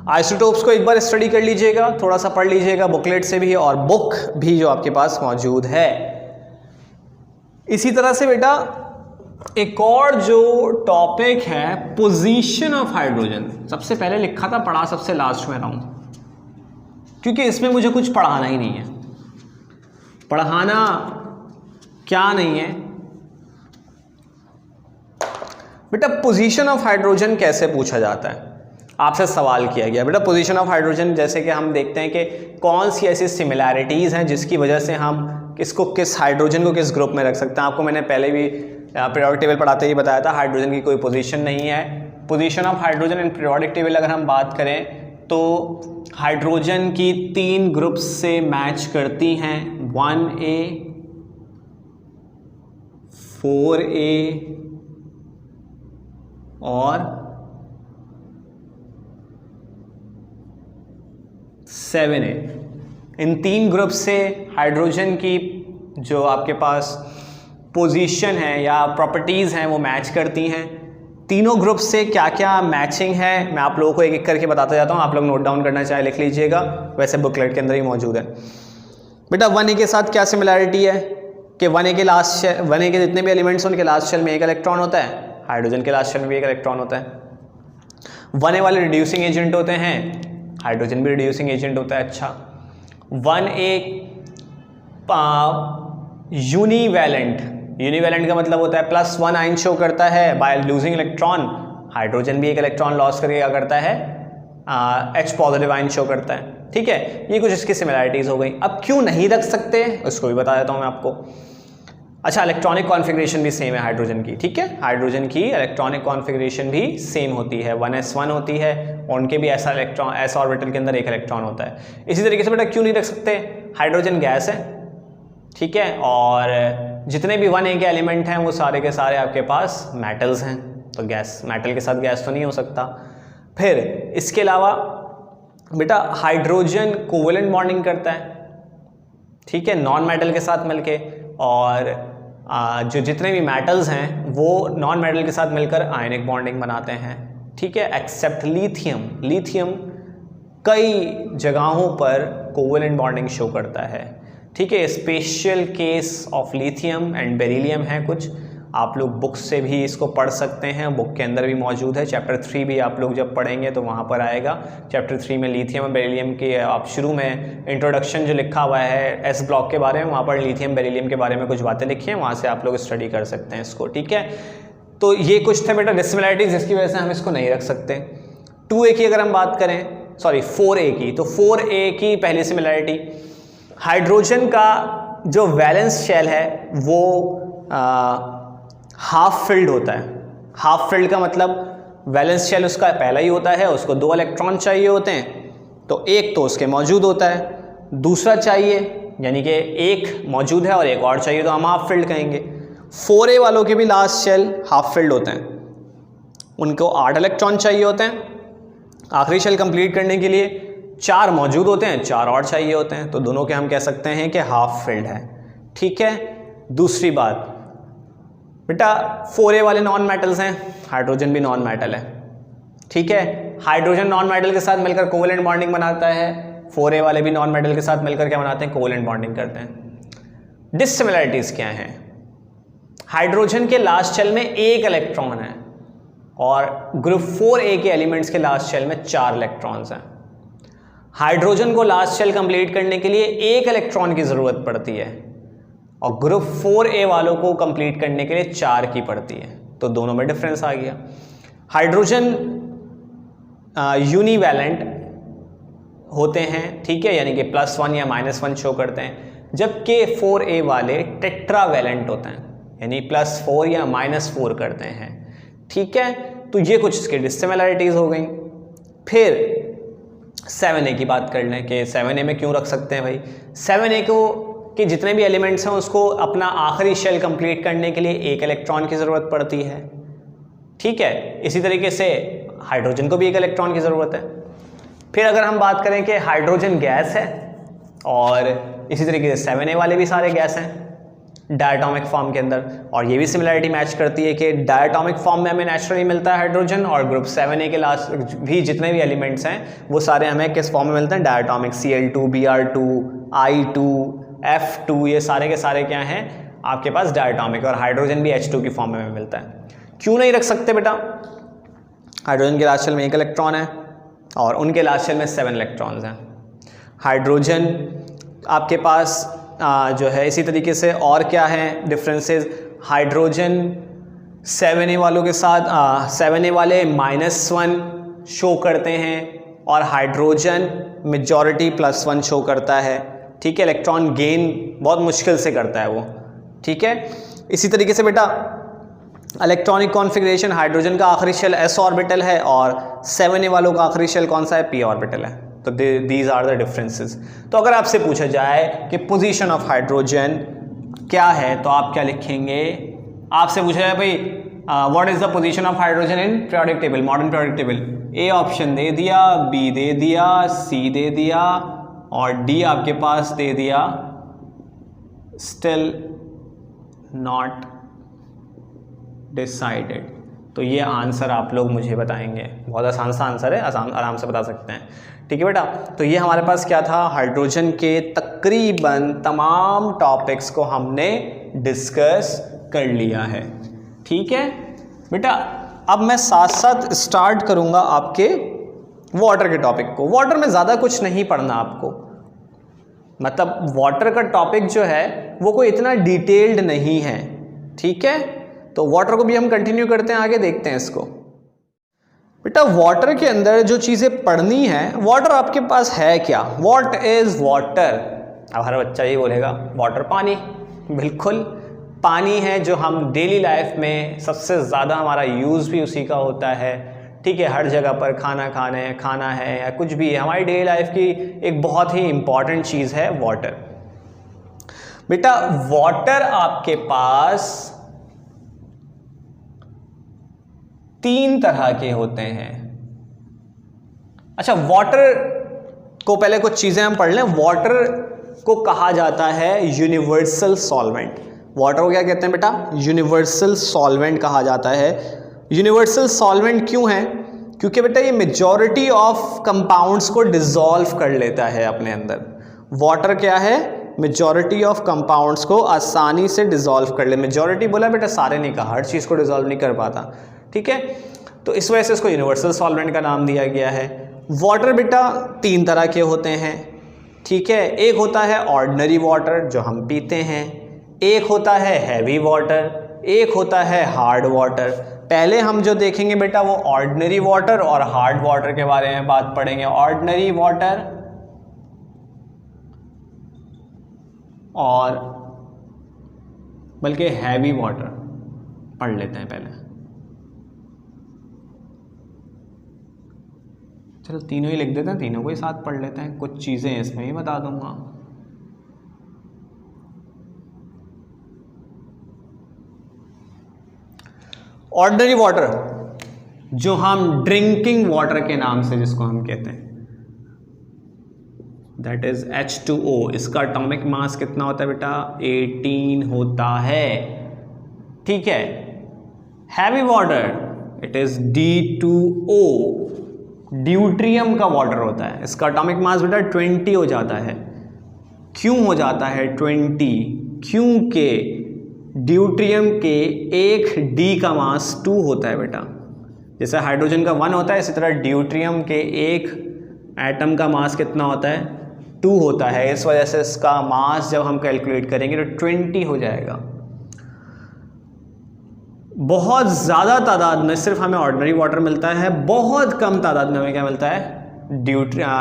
आइसोटोप्स को एक बार स्टडी कर लीजिएगा, थोड़ा सा पढ़ लीजिएगा बुकलेट से भी, और बुक भी जो आपके पास मौजूद है। इसी तरह से बेटा एक और जो टॉपिक है पोजीशन ऑफ हाइड्रोजन, सबसे पहले लिखा था, पढ़ा सबसे लास्ट में रहा हूं, क्योंकि इसमें मुझे कुछ पढ़ाना ही नहीं है। पढ़ाना क्या नहीं है बेटा? पोजीशन ऑफ हाइड्रोजन कैसे पूछा जाता है? आपसे सवाल किया गया बेटा पोजीशन ऑफ हाइड्रोजन, जैसे कि हम देखते हैं कि कौन सी ऐसी सिमिलैरिटीज़ हैं जिसकी वजह से हम इसको किस हाइड्रोजन को किस ग्रुप में रख सकते हैं। आपको मैंने पहले भी पीरियोडिक टेबल पढ़ाते ही बताया था, हाइड्रोजन की कोई पोजीशन नहीं है। Position of hydrogen in periodic table अगर हम बात करें तो हाइड्रोजन की 3 ग्रुप्स से मैच करती हैं, 1A, 4A और 7A। इन 3 ग्रुप से हाइड्रोजन की जो आपके पास पोजीशन है या प्रॉपर्टीज़ हैं वो मैच करती हैं। तीनों ग्रुप से क्या क्या मैचिंग है मैं आप लोगों को एक एक करके बताता जाता हूँ, आप लोग नोट डाउन करना चाहे लिख लीजिएगा, वैसे बुकलेट के अंदर ही मौजूद है। बेटा 1A के साथ क्या सिमिलैरिटी है कि 1A के जितने भी एलिमेंट्स हैं उनके लास्ट शेल में एक इलेक्ट्रॉन होता है, हाइड्रोजन के लास्ट शेल में भी एक इलेक्ट्रॉन होता है। 1A वाले रिड्यूसिंग एजेंट होते हैं, हाइड्रोजन भी रिड्यूसिंग एजेंट होता है। अच्छा 1A यूनिवैलेंट का मतलब होता है +1 आयन शो करता है बाय लूजिंग इलेक्ट्रॉन, हाइड्रोजन भी एक इलेक्ट्रॉन लॉस करके क्या करता है, H पॉजिटिव आयन शो करता है। ठीक है, ये कुछ इसकी सिमिलैरिटीज़ हो गई। अब क्यों नहीं रख सकते उसको भी बता देता हूँ मैं आपको। अच्छा इलेक्ट्रॉनिक कॉन्फ़िगरेशन भी सेम है हाइड्रोजन की, ठीक है, हाइड्रोजन की इलेक्ट्रॉनिक कॉन्फ़िगरेशन भी सेम होती है, 1s1 होती है और उनके भी ऐसा इलेक्ट्रॉन s ऑर्बिटल के अंदर एक इलेक्ट्रॉन होता है। इसी तरीके से बेटा क्यों नहीं रख सकते, हाइड्रोजन गैस है, ठीक है, और जितने भी 1A के एलिमेंट हैं वो सारे के सारे आपके पास मेटल्स हैं, तो गैस मेटल के साथ गैस तो नहीं हो सकता। फिर इसके अलावा बेटा हाइड्रोजन कोवेलेंट बॉन्डिंग करता है, ठीक है, नॉन मेटल के साथ मिलके, और जो जितने भी मेटल्स हैं वो नॉन मेटल के साथ मिलकर आयनिक बॉन्डिंग बनाते हैं, ठीक है, एक्सेप्ट लिथियम कई जगहों पर कोवेलेंट बॉन्डिंग शो करता है, ठीक है। Special case of lithium and beryllium है कुछ, आप लोग बुक से भी इसको पढ़ सकते हैं, बुक के अंदर भी मौजूद है, चैप्टर 3 भी आप लोग जब पढ़ेंगे तो वहाँ पर आएगा। चैप्टर 3 में लिथियम और बेरिलियम के आप शुरू में इंट्रोडक्शन जो लिखा हुआ है एस ब्लॉक के बारे में, वहाँ पर लिथियम बेरिलियम के बारे में कुछ बातें लिखी हैं, वहाँ से आप लोग स्टडी कर सकते हैं इसको, ठीक है। तो ये कुछ थे बेटा डिससिमिलैरिटीज जिसकी वजह से हम इसको नहीं रख सकते। 2A की अगर हम बात करें, सॉरी 4A की, तो 4A की पहली सिमिलैरिटी, हाइड्रोजन का जो वैलेंस शेल है वो हाफ फिल्ड होता है। हाफ फिल्ड का मतलब वैलेंस शेल उसका पहला ही होता है, उसको 2 इलेक्ट्रॉन चाहिए होते हैं, तो एक तो उसके मौजूद होता है, दूसरा चाहिए, यानी कि एक मौजूद है और एक और चाहिए तो हम हाफ फिल्ड कहेंगे। 4A वालों के भी लास्ट शेल हाफ फिल्ड होते हैं, उनको 8 इलेक्ट्रॉन चाहिए होते हैं, आखिरी शेल कंप्लीट करने के लिए 4 मौजूद होते हैं, 4 और चाहिए होते हैं, तो दोनों के हम कह सकते हैं कि हाफ फिल्ड है, ठीक है। दूसरी बात बेटा 4A वाले नॉन मेटल्स हैं, हाइड्रोजन भी नॉन मेटल है, ठीक है, हाइड्रोजन नॉन मेटल के साथ मिलकर कोवेलेंट बॉन्डिंग बनाता है, 4A वाले भी नॉन मेटल के साथ मिलकर क्या बनाते हैं, कोवेलेंट बॉन्डिंग करते हैं। डिससिमिलैरिटीज क्या हैं, हाइड्रोजन के लास्ट शेल में 1 इलेक्ट्रॉन है और ग्रुप 4A के एलिमेंट्स के लास्ट शेल में 4 इलेक्ट्रॉन्स हैं। हाइड्रोजन को लास्ट शेल कंप्लीट करने के लिए 1 इलेक्ट्रॉन की ज़रूरत पड़ती है और ग्रुप 4A वालों को कंप्लीट करने के लिए 4 की पड़ती है, तो दोनों में डिफरेंस आ गया। हाइड्रोजन यूनिवैलेंट होते हैं, ठीक है, यानी कि +1 या -1 शो करते हैं, जबकि 4A वाले टेट्रावैलेंट होते हैं, यानी +4 या -4 करते हैं, ठीक है। तो ये कुछ इसके डिससिमिलैरिटीज हो गई। फिर 7A की बात कर लें कि 7A में क्यों रख सकते हैं भाई, 7A को कि जितने भी एलिमेंट्स हैं उसको अपना आखिरी शेल कंप्लीट करने के लिए 1 इलेक्ट्रॉन की ज़रूरत पड़ती है, ठीक है। इसी तरीके से हाइड्रोजन को भी 1 इलेक्ट्रॉन की ज़रूरत है। फिर अगर हम बात करें कि हाइड्रोजन गैस है और इसी तरीके से 7A वाले भी सारे गैस हैं डायटोमिक फॉर्म के अंदर, और ये भी सिमिलैरिटी मैच करती है कि डायटोमिक फॉर्म में हमें नेचुरली मिलता है हाइड्रोजन, और ग्रुप 7A के लास्ट भी जितने भी एलिमेंट्स हैं वो सारे हमें किस फॉर्म में मिलते हैं, diatomic, Cl2, Br2, I2, F2, ये सारे के सारे क्या हैं आपके पास डायटोमिक, और हाइड्रोजन भी H2 की फॉर्म में मिलता है। क्यों नहीं रख सकते बेटा, हाइड्रोजन के लास्ट शेल में 1 इलेक्ट्रॉन है और उनके लास्ट शेल में 7 इलेक्ट्रॉन्स हैं। हाइड्रोजन आपके पास जो है इसी तरीके से और क्या है डिफरेंसेस, हाइड्रोजन 7A वालों के साथ 7A वाले -1 शो करते हैं और हाइड्रोजन मेजॉरिटी +1 शो करता है। ठीक है, इलेक्ट्रॉन गेन बहुत मुश्किल से करता है वो। ठीक है, इसी तरीके से बेटा इलेक्ट्रॉनिक कॉन्फ़िगरेशन, हाइड्रोजन का आखिरी शेल s ऑर्बिटल है और 7a वालों का आखिरी शेल कौन सा है, p ऑर्बिटल है। तो दीज आर द डिफरेंसेस। तो अगर आपसे पूछा जाए कि पोजीशन ऑफ हाइड्रोजन क्या है तो आप क्या लिखेंगे? आपसे पूछा जाए भाई what is the position of hydrogen in periodic table, modern periodic table, A option दे दिया, बी दे दिया, सी दे दिया और डी आपके पास दे दिया स्टिल नॉट डिसाइडेड। तो ये आंसर आप लोग मुझे बताएंगे। बहुत आसान सा आंसर है, आराम से बता सकते हैं। ठीक है बेटा, तो ये हमारे पास क्या था, हाइड्रोजन के तकरीबन तमाम टॉपिक्स को हमने डिस्कस कर लिया है। ठीक है बेटा, अब मैं साथ साथ स्टार्ट करूंगा आपके वाटर के टॉपिक को। वाटर में ज़्यादा कुछ नहीं पढ़ना आपको, मतलब वाटर का टॉपिक जो है वो कोई इतना डिटेल्ड नहीं है। ठीक है, तो वाटर को भी हम कंटिन्यू करते हैं, आगे देखते हैं इसको। बेटा वाटर के अंदर जो चीज़ें पढ़नी है, वाटर आपके पास है क्या, व्हाट इज वाटर? अब हर बच्चा ये बोलेगा वाटर पानी। बिल्कुल, पानी है जो हम डेली लाइफ में सबसे ज़्यादा हमारा यूज़ भी उसी का होता है। ठीक है, हर जगह पर खाना है या कुछ भी है, हमारी डेली लाइफ की एक बहुत ही इम्पॉर्टेंट चीज़ है वाटर। बेटा वाटर आपके पास 3 तरह के होते हैं। अच्छा, वाटर को पहले कुछ चीज़ें हम पढ़ लें। वाटर को कहा जाता है यूनिवर्सल सॉल्वेंट। वाटर को क्या कहते हैं बेटा, यूनिवर्सल सॉल्वेंट कहा जाता है। यूनिवर्सल सॉल्वेंट क्यों है? क्योंकि बेटा ये मेजॉरिटी ऑफ कंपाउंड्स को डिसॉल्व कर लेता है अपने अंदर। वाटर क्या है, मेजॉरिटी ऑफ कंपाउंड्स को आसानी से डिसॉल्व कर ले। मेजॉरिटी बोला बेटा, सारे नहीं कहा, हर चीज़ को डिसॉल्व नहीं कर पाता। ठीक है, तो इस वजह से इसको यूनिवर्सल सॉल्वेंट का नाम दिया गया है। वाटर बेटा 3 तरह के होते हैं। ठीक है, एक होता है ऑर्डिनरी वाटर जो हम पीते हैं, एक होता है हैवी वाटर, एक होता है हार्ड वाटर। पहले हम जो देखेंगे बेटा वो ऑर्डिनरी वाटर और हार्ड वाटर के बारे में बात पढ़ेंगे। ऑर्डिनरी वाटर और बल्कि हैवी वाटर पढ़ लेते हैं पहले। चलो तीनों ही लिख देते हैं, तीनों को ही साथ पढ़ लेते हैं, कुछ चीज़ें इसमें ही बता दूंगा। ऑर्डिनरी वाटर जो हम ड्रिंकिंग वाटर के नाम से जिसको हम कहते हैं, दैट इज H2O। इसका एटॉमिक मास कितना होता है बेटा, 18 होता है। ठीक है, heavy water it is D2O, deuterium का वाटर होता है। इसका एटॉमिक मास बेटा 20 हो जाता है। क्यों हो जाता है 20? क्योंकि ड्यूट्रियम के एक D का मास 2 होता है बेटा। जैसे हाइड्रोजन का 1 होता है, इसी तरह ड्यूट्रियम के एक एटम का मास कितना होता है, 2 होता है। इस वजह से इसका मास जब हम कैलकुलेट करेंगे तो 20 हो जाएगा। बहुत ज़्यादा तादाद में सिर्फ हमें ऑर्डिनरी वाटर मिलता है, बहुत कम तादाद में हमें क्या मिलता है,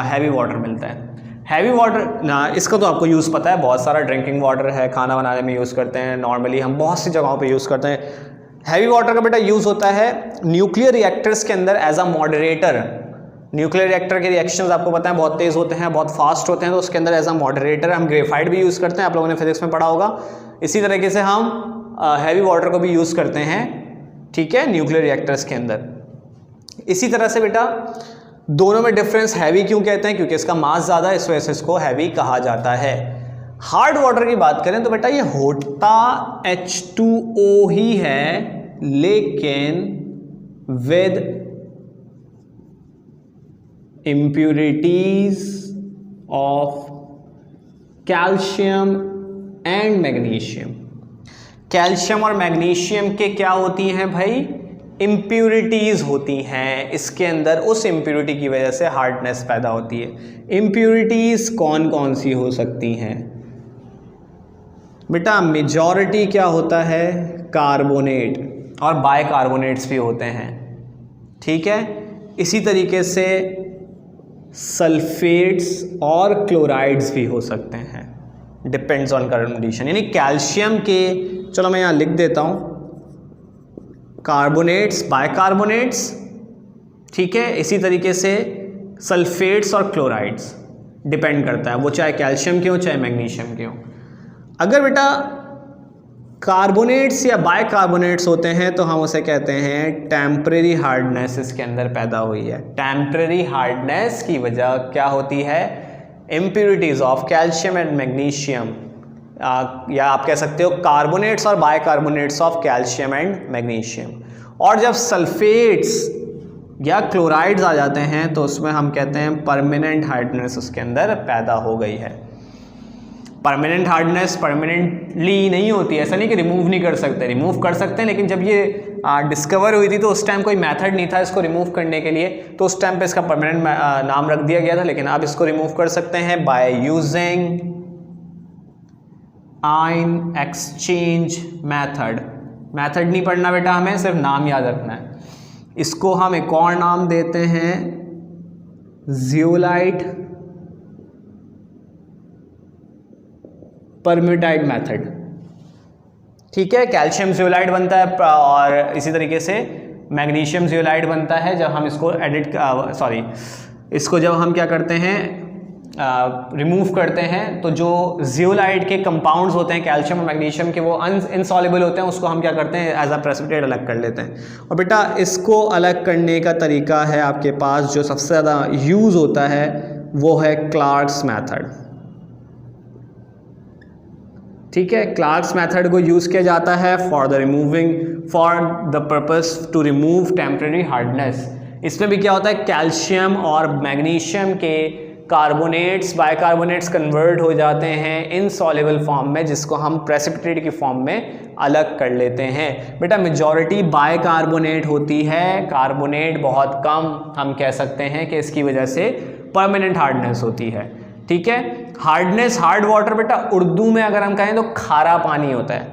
हैवी वाटर मिलता है। हैवी वाटर ना, इसका तो आपको यूज़ पता है, बहुत सारा ड्रिंकिंग वाटर है, खाना बनाने में यूज़ करते हैं, नॉर्मली हम बहुत सी जगहों पे यूज़ करते हैं। हैवी वाटर का बेटा यूज़ होता है न्यूक्लियर रिएक्टर्स के अंदर as a moderator. Nuclear reactor के रिएक्शंस आपको पता है बहुत तेज़ होते हैं, बहुत फास्ट होते हैं, तो उसके अंदर एज अ मॉडरेटर हम ग्रेफाइट भी यूज़ करते हैं, आप लोगों ने फिजिक्स में पढ़ा होगा। इसी तरीके से हम हैवी वाटर को भी यूज़ करते हैं, ठीक है, न्यूक्लियर रिएक्टर्स के अंदर। इसी तरह से बेटा दोनों में डिफरेंस, हैवी क्यों कहते हैं, क्योंकि इसका मास ज़्यादा है, इस वजह से इसको हैवी कहा जाता है। हार्ड वाटर की बात करें तो बेटा ये होता H2O ही है, लेकिन with impurities of calcium and magnesium. Calcium और मैग्नीशियम के क्या होती हैं भाई, इम्प्यूरिटीज़ होती हैं इसके अंदर। उस इम्प्यूरिटी की वजह से हार्डनेस पैदा होती है। इम्प्यूरिटीज़ कौन कौन सी हो सकती हैं बेटा? मेजॉरिटी क्या होता है, कार्बोनेट और बाइकार्बोनेट्स भी होते हैं, ठीक है। इसी तरीके से सल्फेट्स और क्लोराइड्स भी हो सकते हैं, डिपेंड्स ऑन कंडीशन। यानी कैल्शियम के, चलो मैं यहाँ लिख देता हूँ, कार्बोनेट्स, बाइकार्बोनेट्स, ठीक है। इसी तरीके से सल्फेट्स और क्लोराइड्स डिपेंड करता है, वो चाहे कैल्शियम के हो चाहे मैग्नीशियम के हो। अगर बेटा कार्बोनेट्स या बाइकार्बोनेट्स होते हैं तो हम उसे कहते हैं टेम्परेरी हार्डनेस इसके अंदर पैदा हुई है। टेम्परेरी हार्डनेस की वजह क्या होती है? Impurities of calcium and magnesium, या आप कह सकते हो कार्बोनेट्स और bicarbonates of calcium and magnesium. और जब सल्फेट्स या क्लोराइड्स आ जाते हैं तो उसमें हम कहते हैं परमानेंट हार्डनेस उसके अंदर पैदा हो गई है। परमानेंट हार्डनेस परमानेंटली नहीं होती, ऐसा नहीं कि रिमूव नहीं कर सकते, रिमूव कर सकते हैं, लेकिन जब ये डिस्कवर हुई थी तो उस टाइम कोई मेथड नहीं था इसको रिमूव करने के लिए, तो उस टाइम पे इसका परमानेंट नाम रख दिया गया था। लेकिन आप इसको रिमूव कर सकते हैं by using ion exchange method. Method नहीं पढ़ना बेटा, हमें सिर्फ नाम याद रखना है। इसको हम एक और नाम देते हैं जियोलाइट परम्यूटाइड मेथड, ठीक है। कैल्शियम जियोलाइट बनता है और इसी तरीके से मैग्नीशियम जियोलाइट बनता है जब हम इसको इसको जब हम क्या करते हैं, रिमूव करते हैं, तो जो जियोलाइट के कंपाउंड्स होते हैं कैल्शियम और मैग्नीशियम के, वो इनसॉल्युबल होते हैं, उसको हम क्या करते हैं एज अ प्रेसिपिटेट अलग कर लेते हैं। और बेटा इसको अलग करने का तरीका है आपके पास जो सबसे ज़्यादा यूज़ होता है वो है क्लार्क्स मेथड, ठीक है। क्लार्क्स मेथड को यूज़ किया जाता है for the purpose to remove temporary hardness. इसमें भी क्या होता है, कैल्शियम और मैग्नीशियम के कार्बोनेट्स बाइकार्बोनेट्स कन्वर्ट हो जाते हैं इनसॉल्युबल फॉर्म में, जिसको हम प्रेसिपिटेट की फॉर्म में अलग कर लेते हैं। बेटा मेजॉरिटी बाइकार्बोनेट होती है, कार्बोनेट बहुत कम, हम कह सकते हैं कि इसकी वजह से परमानेंट हार्डनेस होती है, ठीक है। हार्डनेस, हार्ड वाटर बेटा उर्दू में अगर हम कहें तो खारा पानी होता है,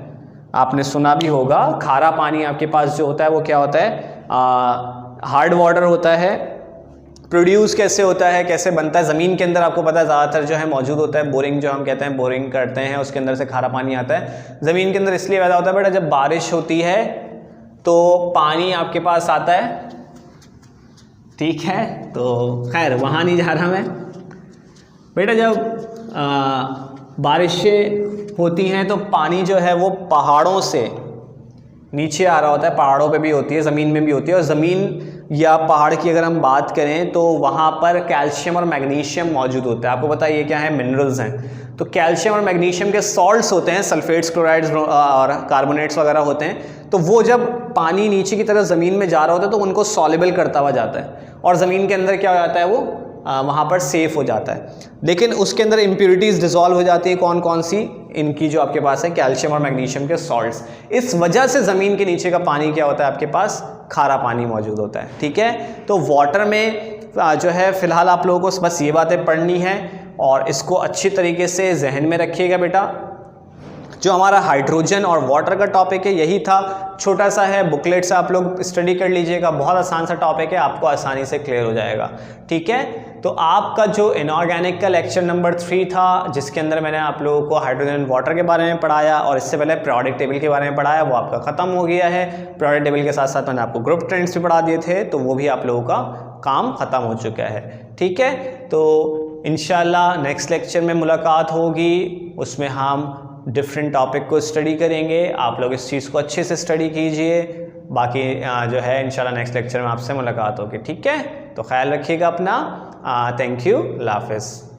आपने सुना भी होगा। खारा पानी आपके पास जो होता है वो क्या होता है, हार्ड वाटर होता है। प्रोड्यूस कैसे होता है, कैसे बनता है, ज़मीन के अंदर आपको पता है ज़्यादातर जो है मौजूद होता है। बोरिंग जो हम कहते हैं, बोरिंग करते हैं, उसके अंदर से खारा पानी आता है। ज़मीन के अंदर इसलिए पैदा होता है बेटा, जब बारिश होती है तो पानी आपके पास आता है, ठीक है। तो खैर वहाँ नहीं जा रहा मैं बेटा। जब बारिशें होती हैं तो पानी जो है वो पहाड़ों से नीचे आ रहा होता है, पहाड़ों पे भी होती है, ज़मीन में भी होती है। और ज़मीन या पहाड़ की अगर हम बात करें तो वहाँ पर कैल्शियम और मैग्नीशियम मौजूद होता है। आपको पता है ये क्या है, मिनरल्स हैं। तो कैल्शियम और मैग्नीशियम के सॉल्ट्स होते हैं, सल्फेट्स, क्लोराइड्स और कार्बोनेट्स वगैरह होते हैं। तो वो जब पानी नीचे की तरफ ज़मीन में जा रहा होता है तो उनको सॉल्युबल करता हुआ जाता है और ज़मीन के अंदर क्या हो जाता है, वो वहाँ पर सेफ हो जाता है। लेकिन उसके अंदर इम्प्योरिटीज़ डिसॉल्व हो जाती है। कौन कौन सी? इनकी जो आपके पास है कैल्शियम और मैग्नीशियम के सॉल्ट्स। इस वजह से ज़मीन के नीचे का पानी क्या होता है, आपके पास खारा पानी मौजूद होता है, ठीक है। तो वाटर में जो है फ़िलहाल आप लोगों को बस ये बातें पढ़नी है और इसको अच्छी तरीके से जहन में रखिएगा बेटा। जो हमारा हाइड्रोजन और वाटर का टॉपिक है यही था, छोटा सा है, बुकलेट से आप लोग स्टडी कर लीजिएगा, बहुत आसान सा टॉपिक है, आपको आसानी से क्लियर हो जाएगा, ठीक है। तो आपका जो इनऑर्गेनिक का लेक्चर नंबर 3 था, जिसके अंदर मैंने आप लोगों को हाइड्रोजन वाटर के बारे में पढ़ाया और इससे पहले पीरियोडिक टेबल के बारे में पढ़ाया, वो आपका ख़त्म हो गया है। पीरियोडिक टेबल के साथ साथ मैंने आपको ग्रुप ट्रेंड्स भी पढ़ा दिए थे, तो वो भी आप लोगों का काम ख़त्म हो चुका है, ठीक है। तो इंशाल्लाह नेक्स्ट लेक्चर में मुलाकात होगी, उसमें हम डिफरेंट टॉपिक को स्टडी करेंगे। आप लोग इस चीज़ को अच्छे से स्टडी कीजिए। बाकी जो है इंशाल्लाह नेक्स्ट लेक्चर में आपसे मुलाकात होगी, ठीक है। तो ख्याल रखिएगा अपना। थैंक यू, अल्लाह हाफ़िज़।